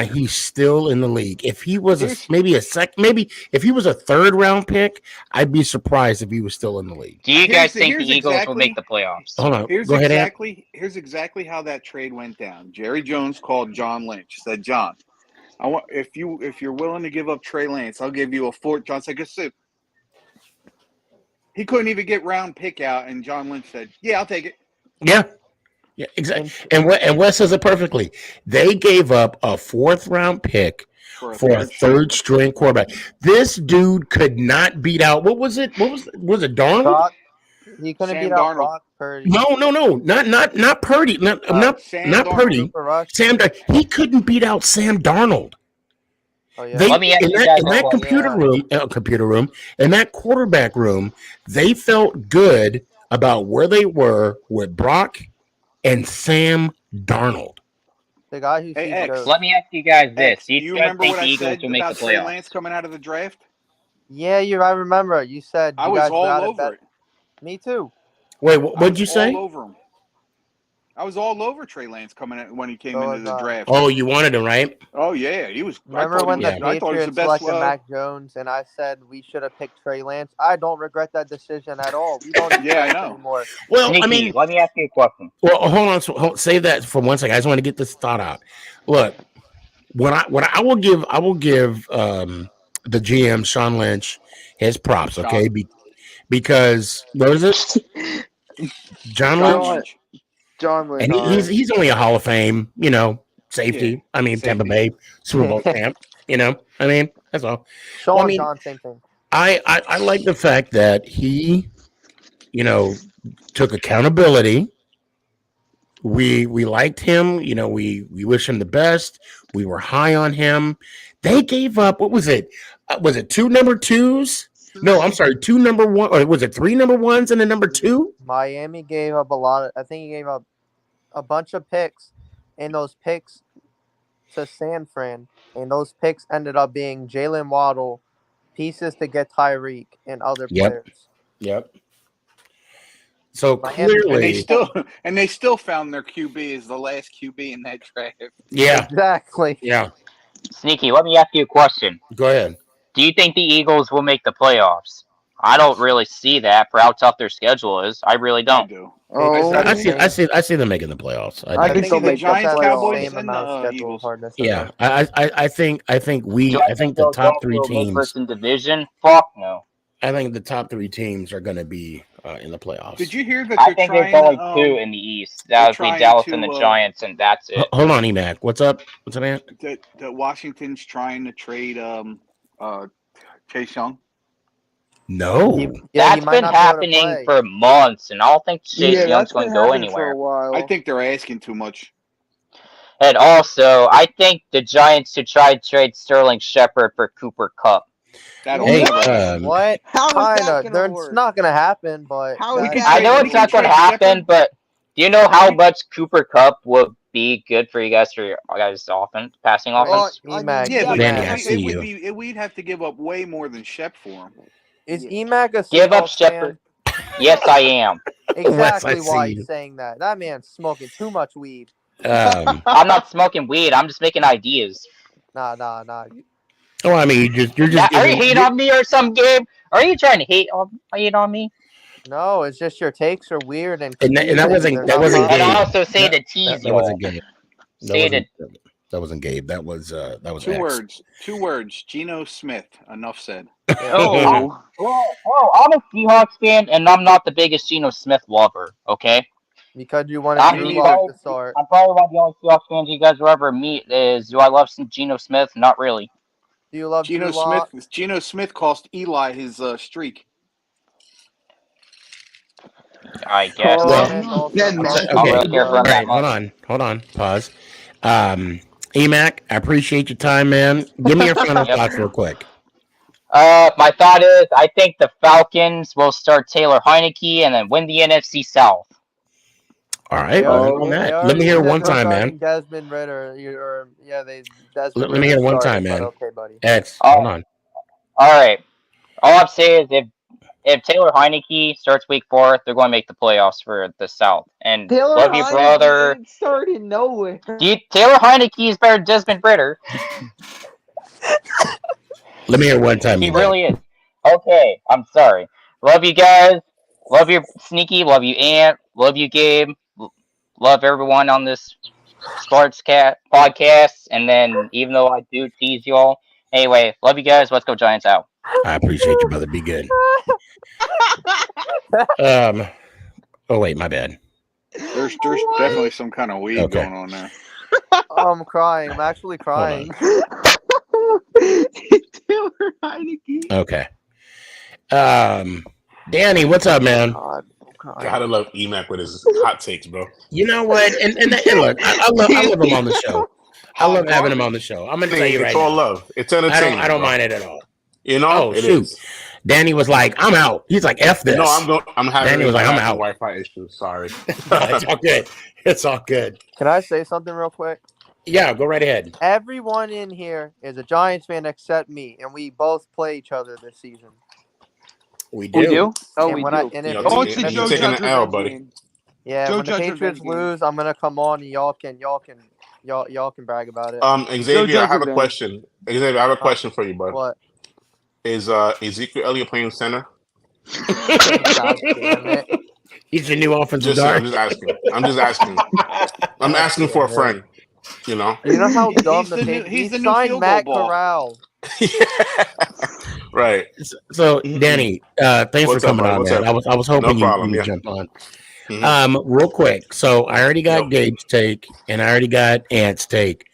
he's still in the league. If he was maybe if he was a 3rd round pick, I'd be surprised if he was still in the league. Do you guys think the Eagles will make the playoffs? Hold on. Here's Go ahead, here's exactly how that trade went down. Jerry Jones called John Lynch. Said, John, I want if you're willing to give up Trey Lance, I'll give you a fourth. John said, "Good." He couldn't even get round pick out, and John Lynch said, "Yeah, I'll take it." Yeah, exactly. And Wes says it perfectly. They gave up a 4th round pick for a 3rd string quarterback. This dude could not beat out. What was it? Was it Darnold? Brock, he couldn't beat out Brock Purdy. No, not Purdy. Not Purdy. Sam. He couldn't beat out Sam Darnold. Oh, yeah. They, Let me ask in you that, guys in that a computer room, in that quarterback room, they felt good about where they were with Brock and Sam Darnold. The guy who sees Let me ask you guys this: Do you remember what I said about Trey Lance coming out of the draft? Yeah, I remember. You said I was all over it. Me too. Wait, what'd you say? All over him. I was all over Trey Lance coming in when he came into the draft. Oh, you wanted him, right? Oh yeah, he was. Remember when the I thought he was the Patriots best. selected Mac Jones, and I said we should have picked Trey Lance? I don't regret that decision at all. We don't Yeah, I know. anymore. Well, Sneaky, I mean, let me ask you a question. Well, hold on. Save that for 1 second. I just want to get this thought out. Look, I will give the GM Sean Lynch his props, okay? Because what is it? John Lynch. John Lynch. And he's only a Hall of Fame, safety. Yeah, I mean, Tampa Bay Super Bowl champ. I mean, that's all. Sean John, same thing. I like the fact that he, took accountability. We liked him. We wish him the best. We were high on him. They gave up. What was it? Was it 2 number 2s? No, I'm sorry, 2 number 1, or was it 3 number 1s and a number 2? Miami gave up a lot. I think he gave up a bunch of picks, and those picks to San Fran, and those picks ended up being Jalen Waddle, pieces to get Tyreek, and other players. Yep. So Miami, clearly, and they still found their QB as the last QB in that draft. Yeah, exactly. Yeah. Sneaky, let me ask you a question. Go ahead. Do you think the Eagles will make the playoffs? I don't really see that for how tough their schedule is. I really don't. I see them making the playoffs. I think they'll make Giants, the Cowboys, same and amount of schedule Eagles. hardness. Yeah, I think the top 3 teams in division. Fuck no. I think the top 3 teams are going to be in the playoffs. Did you hear that? I think there's only 2 in the East. That would be Dallas and the Giants, and that's it. Hold on, Emac. What's up? What's up, man? That Washington's trying to trade Chase Young. No. That's been happening for months, and I don't think Chase Young's going to go anywhere. I think they're asking too much. And also, I think the Giants should try to trade Sterling Shepard for Cooper Kupp. That'll Hey, never happen. What? How is that Kinda. gonna They're- work? It's not gonna happen, but How is We could that I know trade- it's we not could going to trade happen, Shepard. but do you know how much Cooper Cup will be good for you guys for your guys' offense, passing Wait, offense? I mean, Emac, Yeah, but Danny, Emac. I see you. we'd have to give up way more than Shep for him. Is Yeah. Emac a Give up Seahawks fan? Shepard. Yes, I am. Exactly Wes, I why see he's you. saying that. That man's smoking too much weed. I'm not smoking weed. I'm just making ideas. Nah. Oh, I mean, you're just Are you giving. hating on me or some game? Are you trying to hate on me? No, it's just your takes are weird and And confusing. that wasn't They're that not wasn't And logical. Gabe. also say to That, tease that wasn't y'all. Gabe. That Say to wasn't Gabe. That was Two X. words. Geno Smith. Enough said. Oh, well, I'm a Seahawks fan, and I'm not the biggest Geno Smith lover. Okay, Because you wanted I'm Drew Me Lock neither. to start. probably one of the only Seahawks fans you guys will ever meet. Do I love some Geno Smith? Not really. Do you love Geno Drew Lock? Smith cost Eli his streak. I guess. Well, And also Then I'm sorry. Mac. I'll Okay. really care for All him that right. much. Hold on. Pause. Emac, I appreciate your time, man. Give me your final Yep. thoughts real quick. My thought is, I think the Falcons will start Taylor Heineke and then win the NFC South. All right. They Well, already, on they that. Let already me hear said one they're time, starting man. Desmond Ritter. Desmond Let me Ritter hear one started, time, but man. okay, buddy. X. Hold on. All right. All I'm saying is, if Taylor Heineke starts week 4, they're going to make the playoffs for the South. And Taylor love you, Heineke brother. ain't starting nowhere. Taylor Heineke is better than Desmond Ritter. Let me hear one time. He Emac. really is. Okay, I'm sorry. Love you guys. Love you, Sneaky. Love you, Ant. Love you, Gabe. Love everyone on this podcast. And then, even though I do tease y'all, anyway, love you guys. Let's go Giants out. I appreciate you, brother. Be good. Oh wait, my bad. There's definitely some kind of weed Okay. going on there. I'm crying. I'm actually crying. Taylor Heineke. Okay. Danny, what's up, man? God, I'm crying. Gotta love Emac with his hot takes, bro. You know what? And look, I love him on the show. I love having him on the show. I'm gonna tell you right It's all now. love. It's entertainment. I don't bro. mind it at all. You know, Oh, it shoot. is. Danny was like, "I'm out." He's like, "F this." No, I'm having. Danny was like, "I'm out." Wi-Fi issues. Sorry. No, it's all good. It's all good. Can I say something real quick? Yeah, go right ahead. Everyone in here is a Giants fan except me, and we both play each other this season. We do. We do? Oh, And we when do. and if, Yo, Oh, and it's if- the and Joe if- taking Judge an L, revenge buddy. game. yeah, Joe when the Judge Patriots revenge game. lose, I'm gonna come on and y'all can brag about it. Xavier, I have a Judge question. Xavier, I have a question for you, bud. What? Is Ezekiel Elliott playing center? God damn it! He's your new offensive I'm guard. just asking. I'm just asking. I'm God asking for a damn it. friend. You know. You know how dumb He's the the new- Patriots. he's He the new signed field Matt goal ball. Corral. Right. So, Danny, thanks What's for up, coming buddy? on, What's man. up? I was hoping No you problem, would yeah. jump on. Mhm. Real quick. So I already got Yep. Gabe's take, and I already got Ant's take.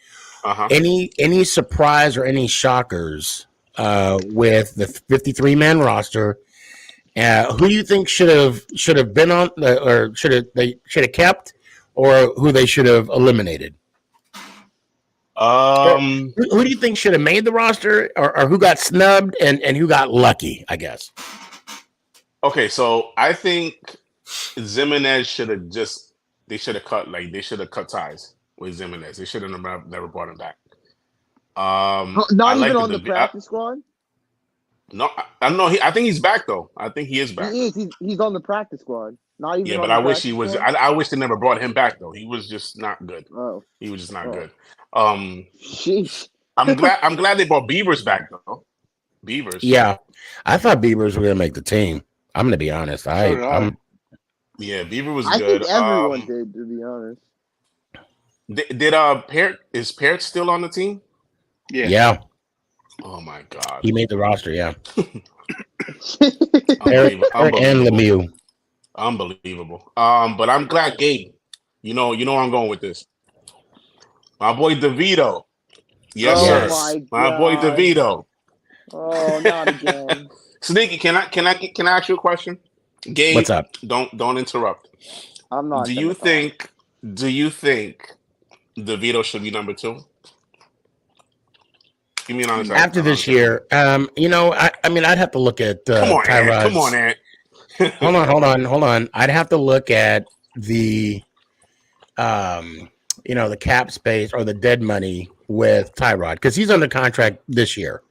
Uh-huh. Any surprise or any shockers with the 53-man roster? Who do you think should have been on or should have kept, or who they should have eliminated? Who do you think should have made the roster, or who got snubbed and who got lucky? I guess. Okay, so I think Zimenez should have cut ties with Zimenez. They should have never brought him back. Not I like even on the I practice squad. don't know. I think he's back though. I think he is back. He is. He's on the practice squad. Not even. Yeah, on but the I wish he practice was. squad? I wish they never brought him back though. He was just not good. Oh, He was just not Oh. good. sheesh. I'm glad they brought Beavers back though. Beavers. Yeah, I thought Beavers were gonna make the team. I'm gonna be honest. Yeah, Beaver was I good. think everyone did, to be honest. Did Parrot still on the team? Yeah, Oh my god. he made the roster. Yeah, Unbelievable. and Lemieux. Unbelievable. But I'm glad Gabe. You know where I'm going with this. My boy DeVito. Yes, Oh sir. My boy God. DeVito. Oh, not again. Sneaky, can I ask you a question? Gabe, What's up? Don't interrupt. I'm not. Do gonna you talk. think DeVito should be number 2? Give me an honest After this year, I mean, I'd have to look at Come on, Ant. Tyrod's. Come on, Ant. Hold on. I'd have to look at the, the cap space or the dead money with Tyrod because he's under contract this year.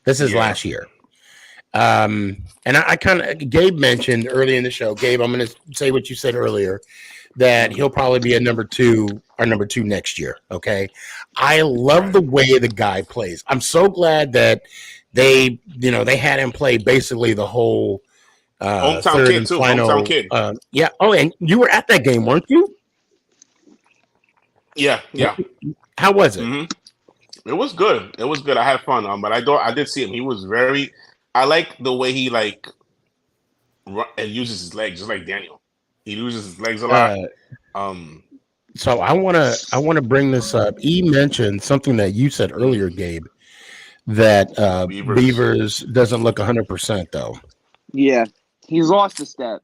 This is last year. And I kind of, Gabe mentioned early in the show, Gabe, I'm going to say what you said earlier, that he'll probably be a number two next year. Okay. I love the way the guy plays. I'm so glad that they had him play basically the whole hometown third kid and too. final. Hometown kid. Yeah. Oh, and you were at that game, weren't you? Yeah. How was it? Mm-hmm. It was good. I had fun. But I did see him. He was very. I like the way he and uses his legs, just like Daniel. He uses his legs a lot. So I want to bring this up. E mentioned something that you said earlier, Gabe, that Beavers doesn't look 100% though. Yeah, he's lost a step.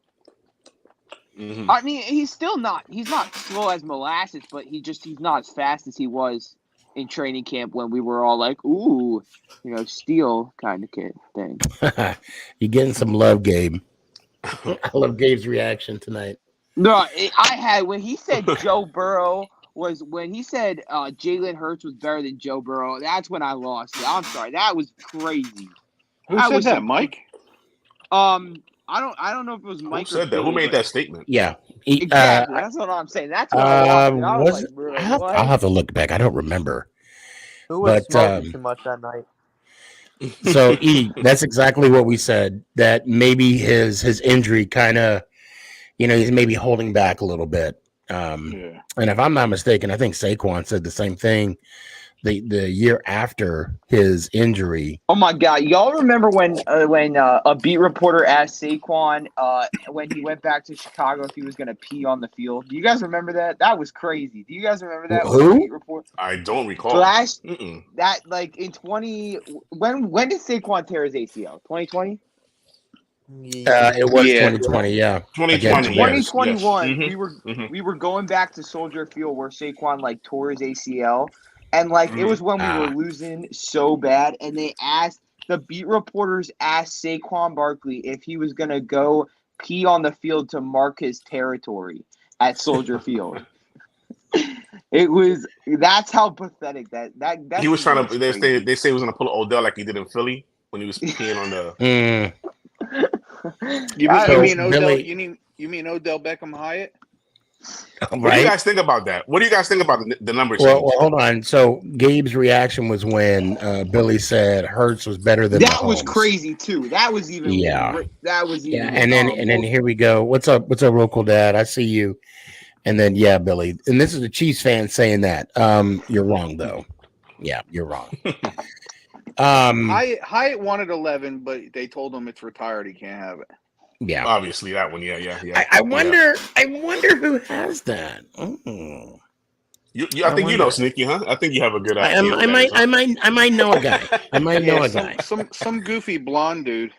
Mm-hmm. I mean, he's not slow as molasses, but he's not as fast as he was in training camp when we were all like, ooh, steel kind of kid thing. You're getting some love, Gabe. I love Gabe's reaction tonight. No, I had when he said Joe Burrow when he said Jalen Hurts was better than Joe Burrow. That's when I lost it. I'm sorry, that was crazy. Who said that, Mike? I don't know if it was Mike. Who said that? Who made that statement? Yeah, exactly. That's what I'm saying. That's what I was like, bro, I'll have to look back. I don't remember. Who was smoking too much that night? So that's exactly what we said. That maybe his injury kind of, he's maybe holding back a little bit. And if I'm not mistaken, I think Saquon said the same thing the year after his injury. Oh my God! Y'all remember when a beat reporter asked Saquon when he went back to Chicago if he was going to pee on the field? Do you guys remember that? That was crazy. Do you guys remember that? Who? Beat report? I don't recall. That like in 20 when did Saquon tear his ACL? 2020. It was 2020, yeah. 2020, 2021. Yes. We were going back to Soldier Field where Saquon tore his ACL, and it was when we were losing so bad, and the beat reporters asked Saquon Barkley if he was gonna go pee on the field to mark his territory at Soldier Field. That's how pathetic that he was trying to. They say he was gonna pull Odell like he did in Philly when he was peeing on the. You mean Odell? Billy, You mean Odell Beckham Hyatt? What do you guys think about that? What do you guys think about the numbers? Well, hold on. So Gabe's reaction was when Billy said Hurts was better than that Mahomes. was crazy too. That was even That was even and then here we go. What's up, real cool dad? I see you. And then Billy, and this is a Chiefs fan saying that. You're wrong though. Yeah, you're wrong. Hyatt wanted 11, but they told him it's retired. He can't have it. Yeah, obviously that one. Yeah. I wonder who has that. Oh. I think you know Sneaky, huh? I think you have a good idea. I might know a guy. I might know a guy. Some goofy blonde dude.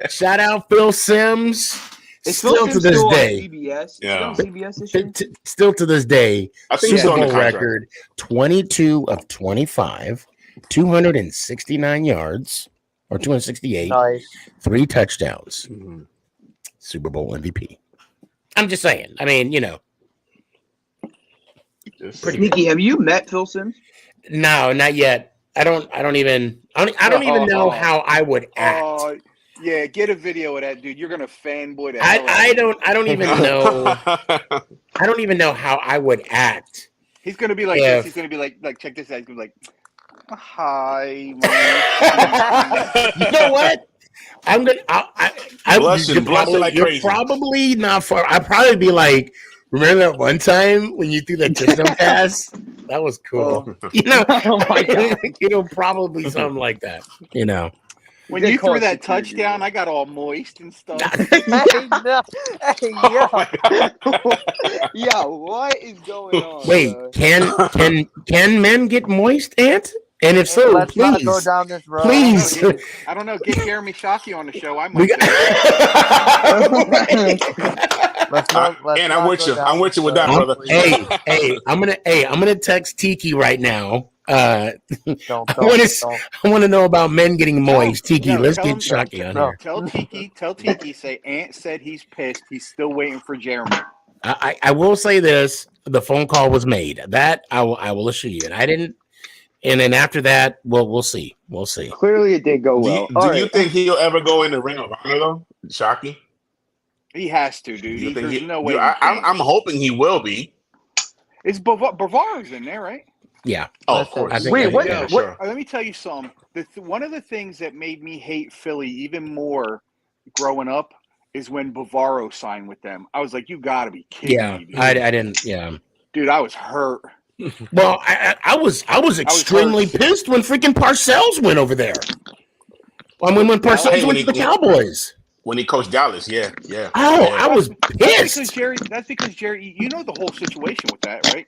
Shout out Phil Sims. Still to this day, CBS. Yeah. CBS still to this day, I think Super Bowl record 22 of 25, 269 yards or 268, Nice. 3 touchdowns. Mm-hmm. Super Bowl MVP. I'm just saying. I mean, Sneaky, have you met Phil Sims? No, not yet. I don't even know how I would act. Yeah, get a video of that dude. You're gonna fanboy that. I don't even know. I don't even know how I would act. He's gonna be like this. He's gonna be like check this out. He's gonna be like, hi. You know what? I'm gonna. Blushing like you're crazy. probably not far. I'd probably be like, remember that one time when you threw that touchdown pass? That was cool. Oh my God. Probably something like that. When you threw that touchdown, I got all moist and stuff. Yeah, what is going on? Wait, can men get moist, Ant? And if so, Let's please not go down this road. Please. I don't know. Get Jeremy Shockey on the show. I might. And I'm with you. I'm with you with that, brother. Hey, I'm gonna text Tiki right now I Don't. want to know about men getting moist. Tiki, let's tell get him, Shockey on here. Tell Tiki, say Ant said he's pissed. He's still waiting for Jeremy. I will say this: the phone call was made. That I will assure you, and I didn't. And then after that, we'll see. We'll see. Clearly, it did go well. Do you think he'll ever go in the Ring of Honor though, Shockey? He has to, dude. There's no way. I'm hoping he will be. It's Bavaro's in there, right? Yeah. Oh, of course. Wait, what? Yeah, sure. Let me tell you something. One of the things that made me hate Philly even more growing up is when Bavaro signed with them. I was like, you got to be kidding me, dude. I didn't. Yeah. Dude, I was hurt. Well, I was extremely pissed when freaking Parcells went over there. I mean, when Parcells went to the Cowboys. When he coached Dallas, yeah. Oh, I was pissed. That's because Jerry, you know the whole situation with that, right?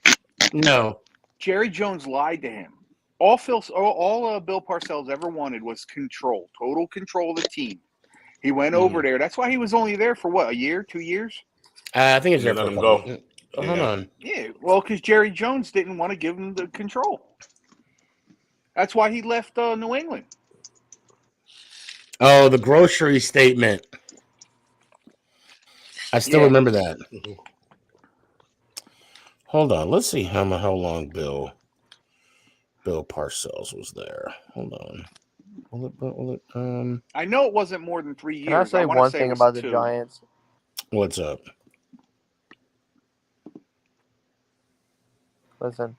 No. Jerry Jones lied to him. All Bill Parcells ever wanted was control, total control of the team. He went over there. That's why he was only there for what, a year, 2 years? I think it's there for let him go. Hold on. Yeah, well, because Jerry Jones didn't want to give him the control. That's why he left New England. Oh, the grocery statement. I still remember that. Hold on. Let's see how long Bill Parcells was there. Hold on. I know it wasn't more than 3 years. Can I say one thing about the 2. Giants? What's up? Listen,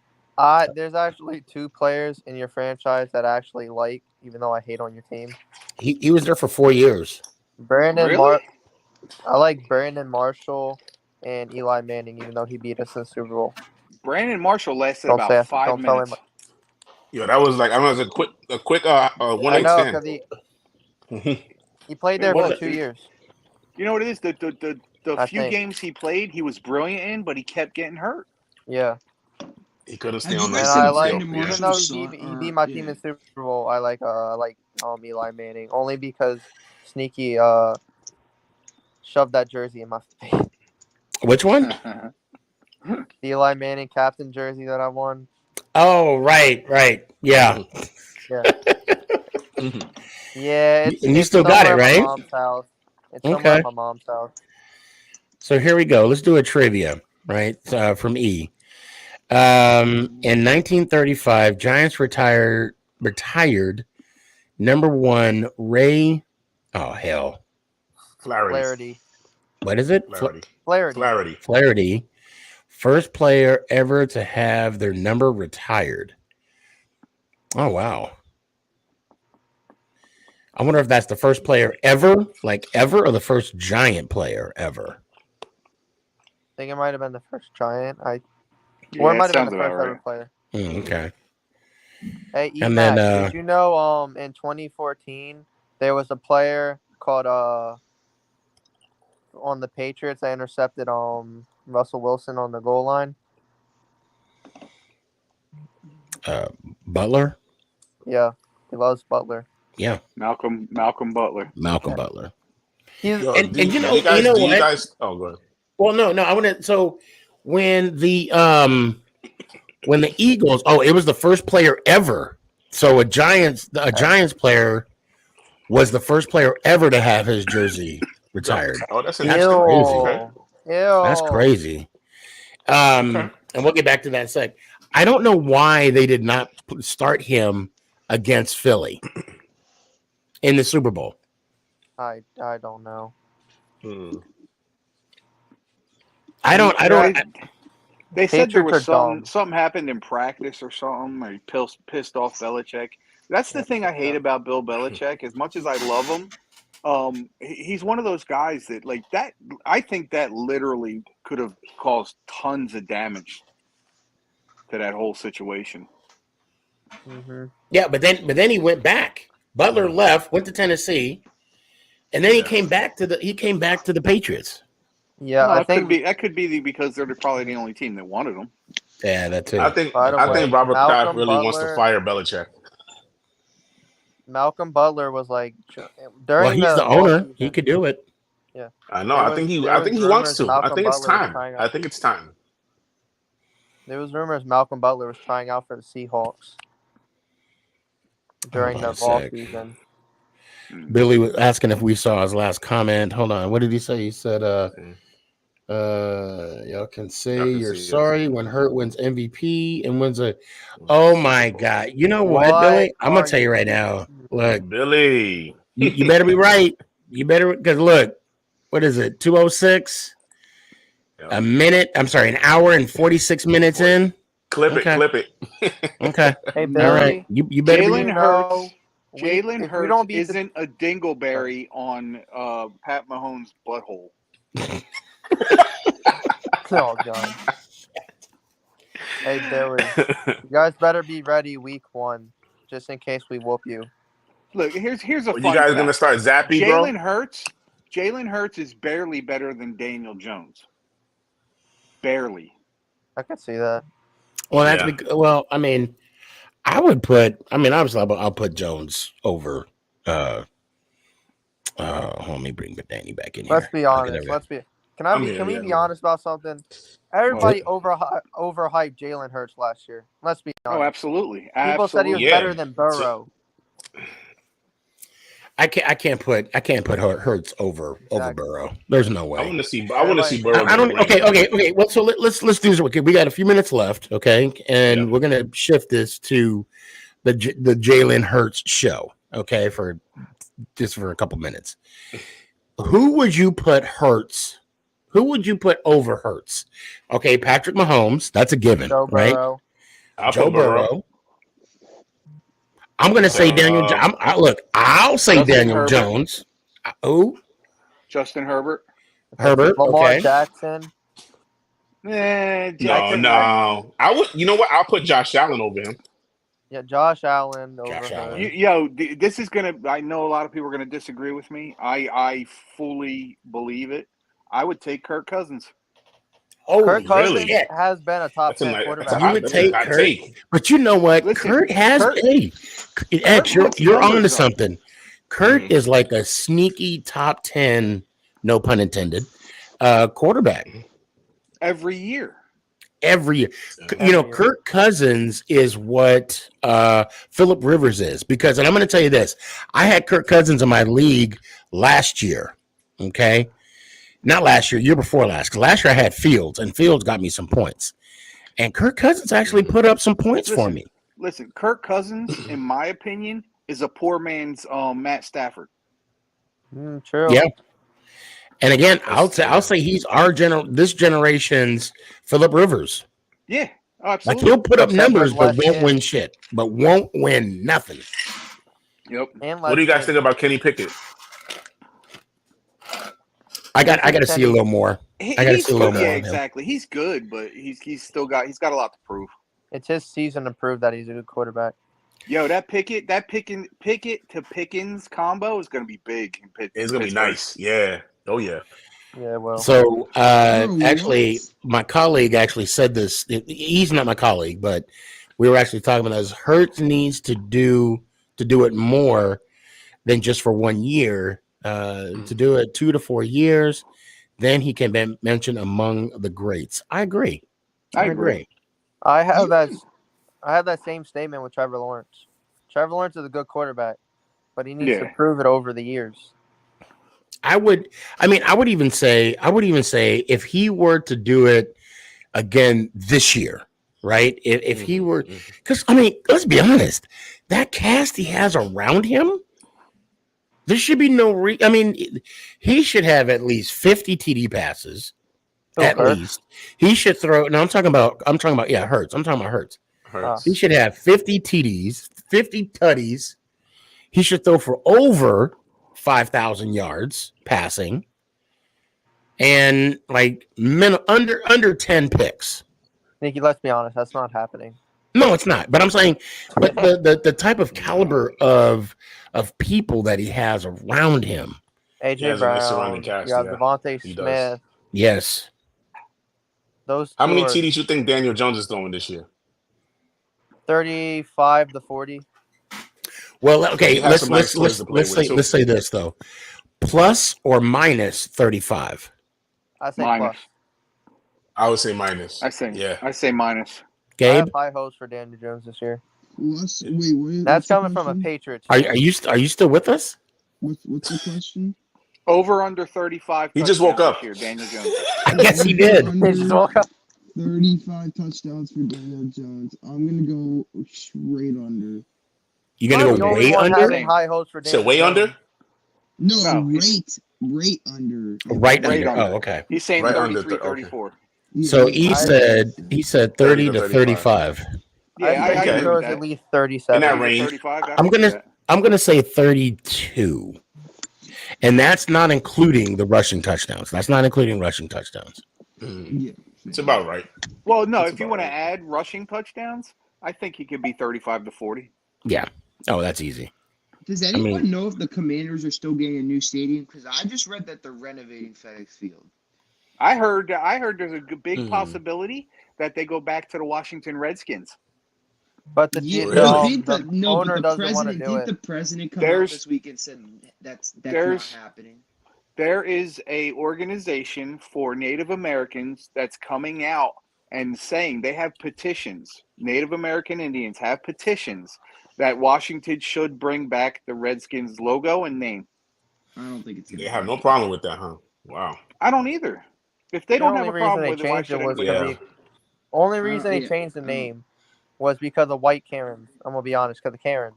there's actually 2 players in your franchise that I actually like, even though I hate on your team. He was there for 4 years. I like Brandon Marshall and Eli Manning, even though he beat us in the Super Bowl. Brandon Marshall lasted about 5 minutes. Yeah, that was like a quick one night stand. Because he played there for 2 years. You know what it is? The few games he played, he was brilliant in, but he kept getting hurt. Yeah. He couldn't stay on that. And I like, even though he beat my team in Super Bowl, I like Eli Manning only because Sneaky shoved that jersey in my face. Which one? The Eli Manning captain jersey that I won. Oh, right. Yeah. Yeah. And you still got it, right? Mom's house. It's somewhere at my mom's house. So here we go. Let's do a trivia, right? From E. In 1935, Giants retired number 1 Ray. Oh hell. Flaherty. What is it? Flaherty. First player ever to have their number retired. Oh wow. I wonder if that's the first player ever, or the first Giant player ever. I think it might have been the first Giant. Or it might have been the first ever player. Okay. Hey, did you know in 2014 there was a player called on the Patriots that intercepted Russell Wilson on the goal line? Butler? Yeah, he loves Butler. Yeah. Malcolm Butler. Butler. And you know what? Guys, oh, go ahead. Well, no, I want to. So when the Eagles, it was the first player ever. So a Giants player was the first player ever to have his jersey retired. Oh, that's crazy. Ew. That's crazy. And we'll get back to that in a sec. I don't know why they did not start him against Philly in the Super Bowl. I don't know. I don't. They said there was something happened in practice or something. Or he pissed off Belichick. That's the thing I hate about Bill Belichick. As much as I love him, he's one of those guys that like that. I think that literally could have caused tons of damage to that whole situation. Mm-hmm. Yeah, but then he went back. Butler left, went to Tennessee, and then he came back to the Patriots. Yeah, I think that could be because they're probably the only team that wanted him. Yeah, that too. I think Robert Kraft really wants to fire Belichick. Malcolm Butler was like during he's the owner. He could do it. Yeah, I know. I think he wants to. I think it's time. There was rumors Malcolm Butler was trying out for the Seahawks. during Hold on the a fall sec. season. Billy was asking if we saw his last comment. Hold on. What did he say? He said, y'all can say you're see it. sorry when Hurt wins MVP and wins a oh my Super Bowl. God. You know what, What Billy? I'm gonna are tell you you right now. Look, Billy. you better be right. You better because look, what is it? 206? Yep. A minute. I'm sorry, an hour and 46 minutes in. Clip Okay. it. Okay. Hey, All Billy. right. You better be Jalen Hurts. Jalen if we Hurts don't beat the isn't a dingleberry on Pat Mahomes' butthole. oh god. Hey Billy, you guys better be ready week 1, just in case we whoop you. Look, here's a Well, fun you guys fact. gonna start Zappy, bro? Jalen Hurts is barely better than Daniel Jones. Barely. I can see that. Well, that's well, I mean, obviously I'll put Jones over let me bring Danny back in here. Let's be honest. Can we be honest about something? Everybody overhyped Jalen Hurts last year. Let's be honest. Oh, absolutely. People said he was better than Burrow. I can't put Hurts over Burrow. There's no way. I want to see Burrow. I don't. Okay. Well, so let's do this. Okay, we got a few minutes left. Okay, and we're gonna shift this to the Jalen Hurts show. Okay, for a couple minutes. Who would you put Hurts? Who would you put over Hurts? Okay, Patrick Mahomes. That's a given, right? Joe Burrow. I'm going to say Daniel. I'll say Justin Daniel Herbert. Jones. Oh, Justin Herbert. Lamar Jackson. No. I would. You know what? I'll put Josh Allen over him. Yeah, Josh Allen over him. This is gonna. I know a lot of people are gonna disagree with me. I fully believe it. I would take Kirk Cousins. Oh, Kirk Cousins really? has been a top 10 quarterback. You would take Kurt, but you know what? Listen, Kurt has. X, you're on to something. Kurt is like a sneaky top 10, no pun intended, quarterback. Every year. Kirk Cousins is what Phillip Rivers is because, and I'm going to tell you this: I had Kirk Cousins in my league last year. Okay. Not last year before last. Because last year I had Fields, and Fields got me some points. And Kirk Cousins actually put up some points for me. Listen, Kirk Cousins, in my opinion, is a poor man's Matt Stafford. True. Yeah. And again, I'll say he's this generation's Phillip Rivers. Yeah, absolutely. Like he'll put up numbers, but won't win shit. But won't win nothing. Yep. What do you guys think about Kenny Pickett? I got to see a little more. I got to see a little more. Yeah, exactly. He's good, but he's got a lot to prove. It's his season to prove that he's a good quarterback. That Pickett to Pickens combo is going to be big. It's going to be nice. Yeah. Oh yeah. Yeah. Well. So actually, my colleague actually said this. He's not my colleague, but we were actually talking about this. Hurts needs to do it more than just for 1 year. To do it 2 to 4 years, then he can be mentioned among the greats. I agree. I agree. I have that same statement with Trevor Lawrence. Trevor Lawrence is a good quarterback, but he needs to prove it over the years. I would even say if he were to do it again this year, right? If he were, because let's be honest, that cast he has around him. There should be no he should have at least 50 TD passes. At least. He should throw. No, I'm talking about Hurts. I'm talking about Hurts. He should have 50 TDs, 50 tutties. He should throw for over 5,000 yards passing. And under 10 picks. Nikki, let's be honest, that's not happening. No, it's not. But I'm saying, but the type of caliber of people that he has around him. AJ Brown, Devontae Smith. Yes. How many TDs you think Daniel Jones is throwing this year? 35 to 40. Well, okay. Let's say this though. Plus or minus 35. I say minus. Plus. I would say minus. I say minus. Gabe? I have high hopes for Daniel Jones this year. Wait, That's what's the coming from a question? Patriots Are fan. you still with us? What's the question? Over under 35 He just woke touchdowns up. this year, Daniel Jones. I guess he Over did. They just under woke up. 35 touchdowns for Daniel Jones. I'm gonna go straight under. You gonna I'm go the only way one under? having high hopes for So Daniel way Jones. under? No, No, he's rate under. Right right under. under. Oh, okay. He's saying Right under 33, okay. 34. Yeah, So yeah, he I- said 30 30 to 35. 35. Yeah, I I think he Okay. agree with throws that. at least In 37. that 30 to range. 35. I I'm can see gonna that. say 32. And that's not including the rushing touchdowns. That's not including rushing touchdowns. yeah. It's about right. Well, no, That's if you about want to right. add rushing touchdowns, I think he could be 35 to 40. Yeah. Oh, that's easy. Does anyone know if the Commanders are still getting a new stadium? Because I just read that they're renovating FedEx Field. I heard there's a big possibility that they go back to the Washington Redskins. But the Yeah, Really? but didn't the owner doesn't want to do it. the president come out There's- this week and said that's not there's- happening? There is a organization for Native Americans that's coming out and saying they have petitions. Native American Indians have petitions that Washington should bring back the Redskins logo and name. I don't think it's. They have no problem with that, huh? Wow. I don't either. If they The don't have only a reason problem they with it, why changed it should was anybody? Yeah. because only reason they yeah, changed the name was because of white Karens. I'm gonna be honest, because of Karens.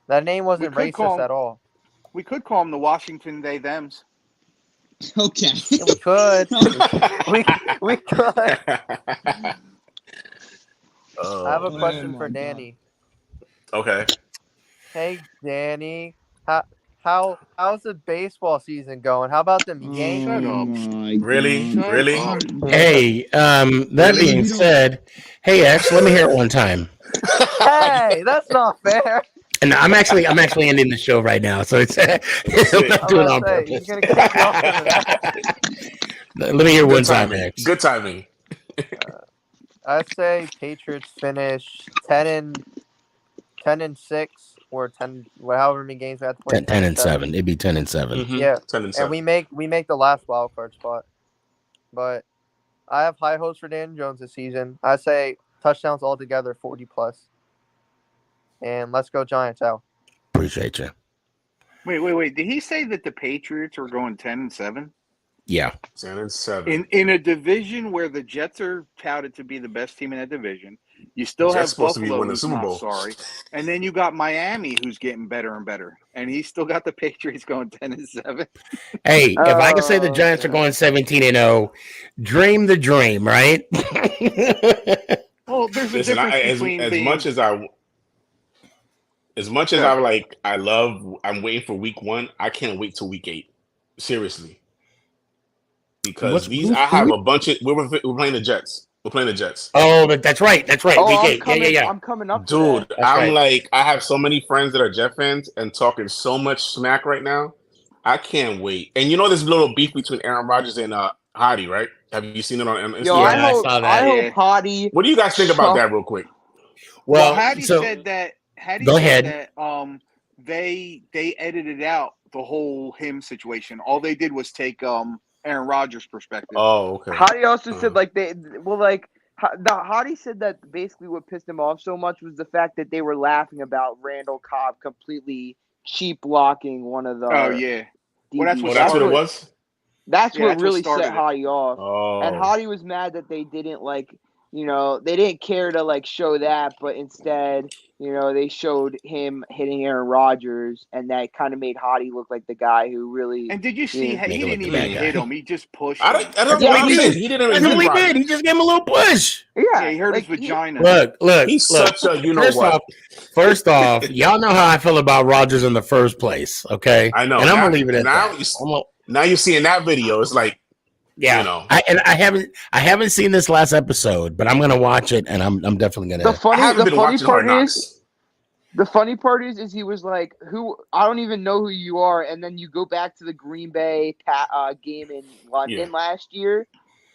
That name wasn't could call racist at all. We could call them the Washington They Thems. Okay. Yeah, we could. we could. I have a Oh, question my for God. Danny. okay. Hey, Danny, how's the baseball season going? How about them Yankees? Shut up. My Really? God. Really? Hey, that Really? being We don't- said, hey X, let me hear it one time. Hey, that's not fair. And I'm actually ending the show right now, so it's I'm not I'm doing it about on to say, purpose. he's gonna kick you off for that. Let me hear Good one time, timing. X. Good timing. I say Patriots finish 10-6 or 10, however many games we have to play. 10 and 7. It'd be 10 and 7. Mhm. Yeah, 10 and and 7. we make the last wild card spot. But I have high hopes for Dan Jones this season. I say touchdowns altogether 40 plus. And let's go Giants out. Appreciate you. Wait. Did he say that the Patriots are going 10 and 7? Yeah. 10 and 7. In a division where the Jets are touted to be the best team in that division, you still Jets have supposed to be Buffalo winning the who's Super not Bowl. sorry, and then you got Miami who's getting better and better, and he's still got the Patriots going 10 and 7. Hey, if I can say the Oh, Giants are God. going 17 and 0, dream the dream, right? Well, there's a Listen, difference between as being much as I I'm waiting for week 1. I can't wait till week 8. Seriously, because Who's I have a bunch of we're playing the Jets. We're playing the Jets. Oh, but that's right. That's right. Oh, Week I'm 8. coming. Yeah. I'm coming up. Dude, That's I'm right. like, I have so many friends that are Jet fans and talking so much smack right now. I can't wait. And you know, there's a little beef between Aaron Rodgers and Hottie, right? Have you seen it on Instagram? Yo, Yeah, I I hope. saw that. I hope Yeah. Hottie. What do you guys think about that, real quick? Well, Well, Hattie so said that. Hattie Go said ahead. that they edited out the whole him situation. All they did was take Aaron Rodgers' perspective. Oh, okay. Hottie also Uh-huh. said like Hottie said that basically what pissed him off so much was the fact that they were laughing about Randall Cobb completely cheap blocking one of the. Oh yeah. Well, that's DBs. what Oh, that's what it started it. was? That's Yeah, what that's what really started set it. Hottie off. Oh. And Hottie was mad that they didn't they didn't care to show that, but instead, they showed him hitting Aaron Rodgers, and that kind of made Hottie look like the guy who really. And did you see? Yeah. He Make it look didn't the even bad guy. hit him. He just pushed I him. don't know Yeah, what I'm he saying. did. He didn't even That's hit what he Rodgers. did. He just gave him a little push. Yeah, he hurt his vagina. Look. He's such a First off, y'all know how I feel about Rodgers in the first place, okay? I know. And I'm Now- gonna leave it at now that. Now you're seeing that video. It's like, Yeah, you know. I haven't seen this last episode, but I'm gonna watch it, and I'm definitely gonna. The I funny haven't been watching Hard part Knocks. is, the funny part is he was like, "Who? I don't even know who you are." And then you go back to the Green Bay game in London last year,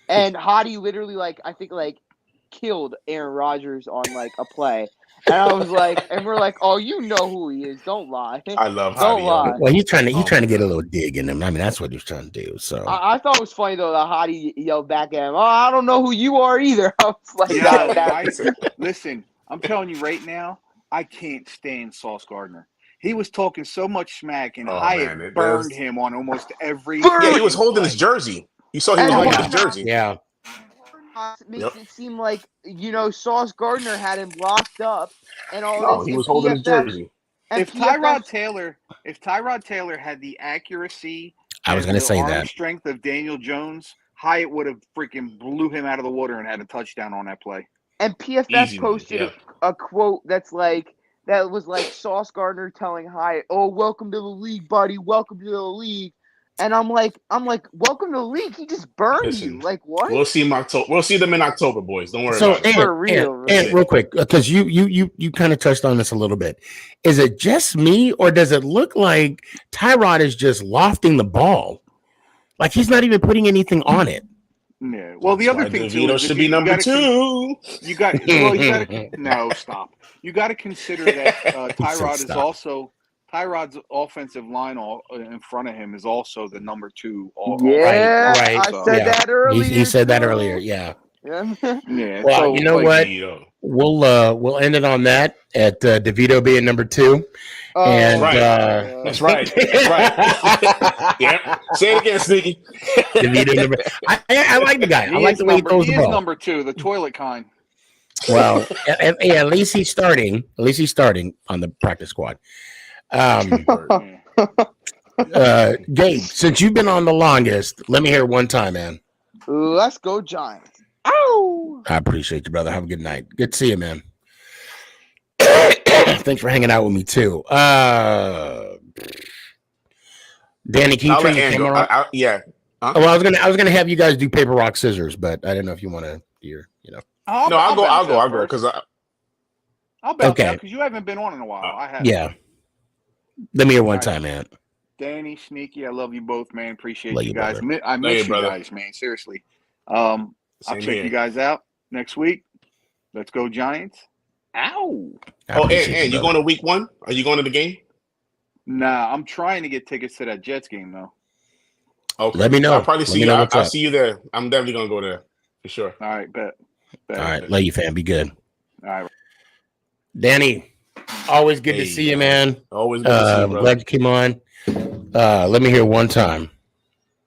and Hottie literally I think killed Aaron Rodgers on a play. And I was like, and we're like, "Oh, you know who he is? Don't lie." I love Don't Hottie. lie. Well, he's trying to get a little dig in him. I mean, that's what he's trying to do. So I thought it was funny though that Hottie yelled back at him, "Oh, I don't know who you are either." I was like, Yo, that. listen, I'm telling you right now, I can't stand Sauce Gardner. He was talking so much smack, and Oh, Hyatt man, burned him on almost every. Yeah, he was fucking holding his play. jersey. You saw he was And holding what's his not- jersey. Yeah. makes Yep. it seem like Sauce Gardner had him locked up and all No, this. he And was holding his PFF jersey. and If PFF Tyrod Taylor had the accuracy I was and going to the say arm that. strength of Daniel Jones, Hyatt would have freaking blew him out of the water and had a touchdown on that play. and PFF Easy money, posted yeah. a quote that was like Sauce Gardner telling Hyatt, "Oh, welcome to the league, buddy. Welcome to the league." And I'm like, welcome to the league. He just burned you. Listen, Like what? we'll see him October. We'll see them in October, boys. Don't worry So, about it. For real, and man. real quick, because you kind of touched on this a little bit. Is it just me, or does it look like Tyrod is just lofting the ball? Like he's not even putting anything on it. Yeah. Well, the other thing too DeVito is should be number 2. You got no stop. You got to consider that Tyrod's offensive line in front of him is also the number 2. Yeah, right. I said that earlier. He said that too. earlier. Yeah. Yeah. Yeah. Well, so, you know what? DeVito. We'll end it on that at DeVito being number 2. Oh, And That's right. That's right. Yeah. Say it again, Sneaky. DeVito number. I like the guy. I like the way he throws the He is ball. number 2, the toilet kind. Well, at least he's starting. At least he's starting on the practice squad. Gabe, since you've been on the longest, let me hear it one time, man. Let's go Giants. Ow! I appreciate you, brother. Have a good night. Good to see you, man. Thanks for hanging out with me too. Danny, can you I'll turn let the Andrew. camera on? Yeah. Huh? Well, I was gonna have you guys do paper, rock, scissors, but I didn't know if you want to. I'll go because I'll bounce Okay. out because you haven't been on in a while. I have. Yeah. Let me hear one All right. time, man. Danny, Sneaky, I love you both, man. Appreciate Love you you, guys. brother. I Love miss you, you brother. guys, man. Seriously. I'll Same check here. you guys out next week. Let's go Giants. Ow. I appreciate and you brother. going to week 1? Are you going to the game? Nah, I'm trying to get tickets to that Jets game though. Oh, Okay. Let me know. I'll probably Let see me you. know what's I'll up. see you there. I'm definitely gonna go there for sure. All right, bet. All right, love you, fam. Be good. All right. Danny, always good to Hey, see you, man. Always good to see you, brother. Glad you came on. Let me hear one time.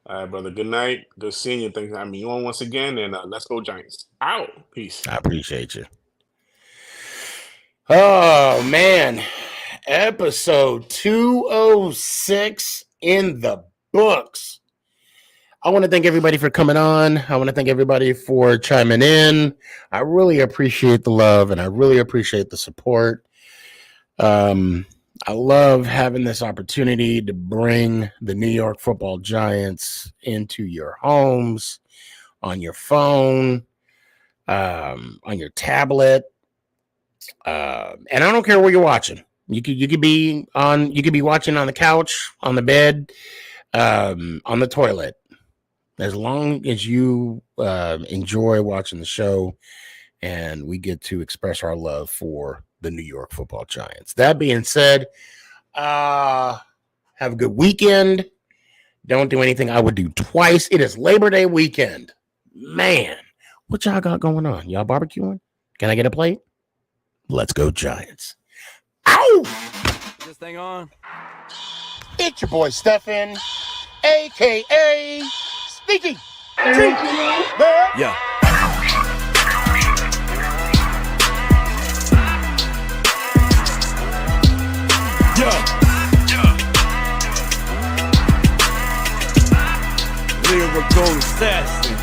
All right, brother. Good night. Good seeing you. Thanks for having me on once again, and let's go Giants. Out. Peace. I appreciate you. Oh man, episode 206 in the books. I want to thank everybody for coming on. I want to thank everybody for chiming in. I really appreciate the love and I really appreciate the support. I love having this opportunity to bring the New York Football Giants into your homes, on your phone, on your tablet. And I don't care where you're watching. You could be watching on the couch, on the bed, on the toilet. As long as you enjoy watching the show and we get to express our love for the New York Football Giants. That being said, have a good weekend. Don't do anything I would do twice. It is Labor Day weekend. Man, what y'all got going on? Y'all barbecuing? Can I get a plate? Let's go Giants. Ow! This thing on? It's your boy Stefan, a.k.a. SneakyG. Yeah. Lyrical assassin.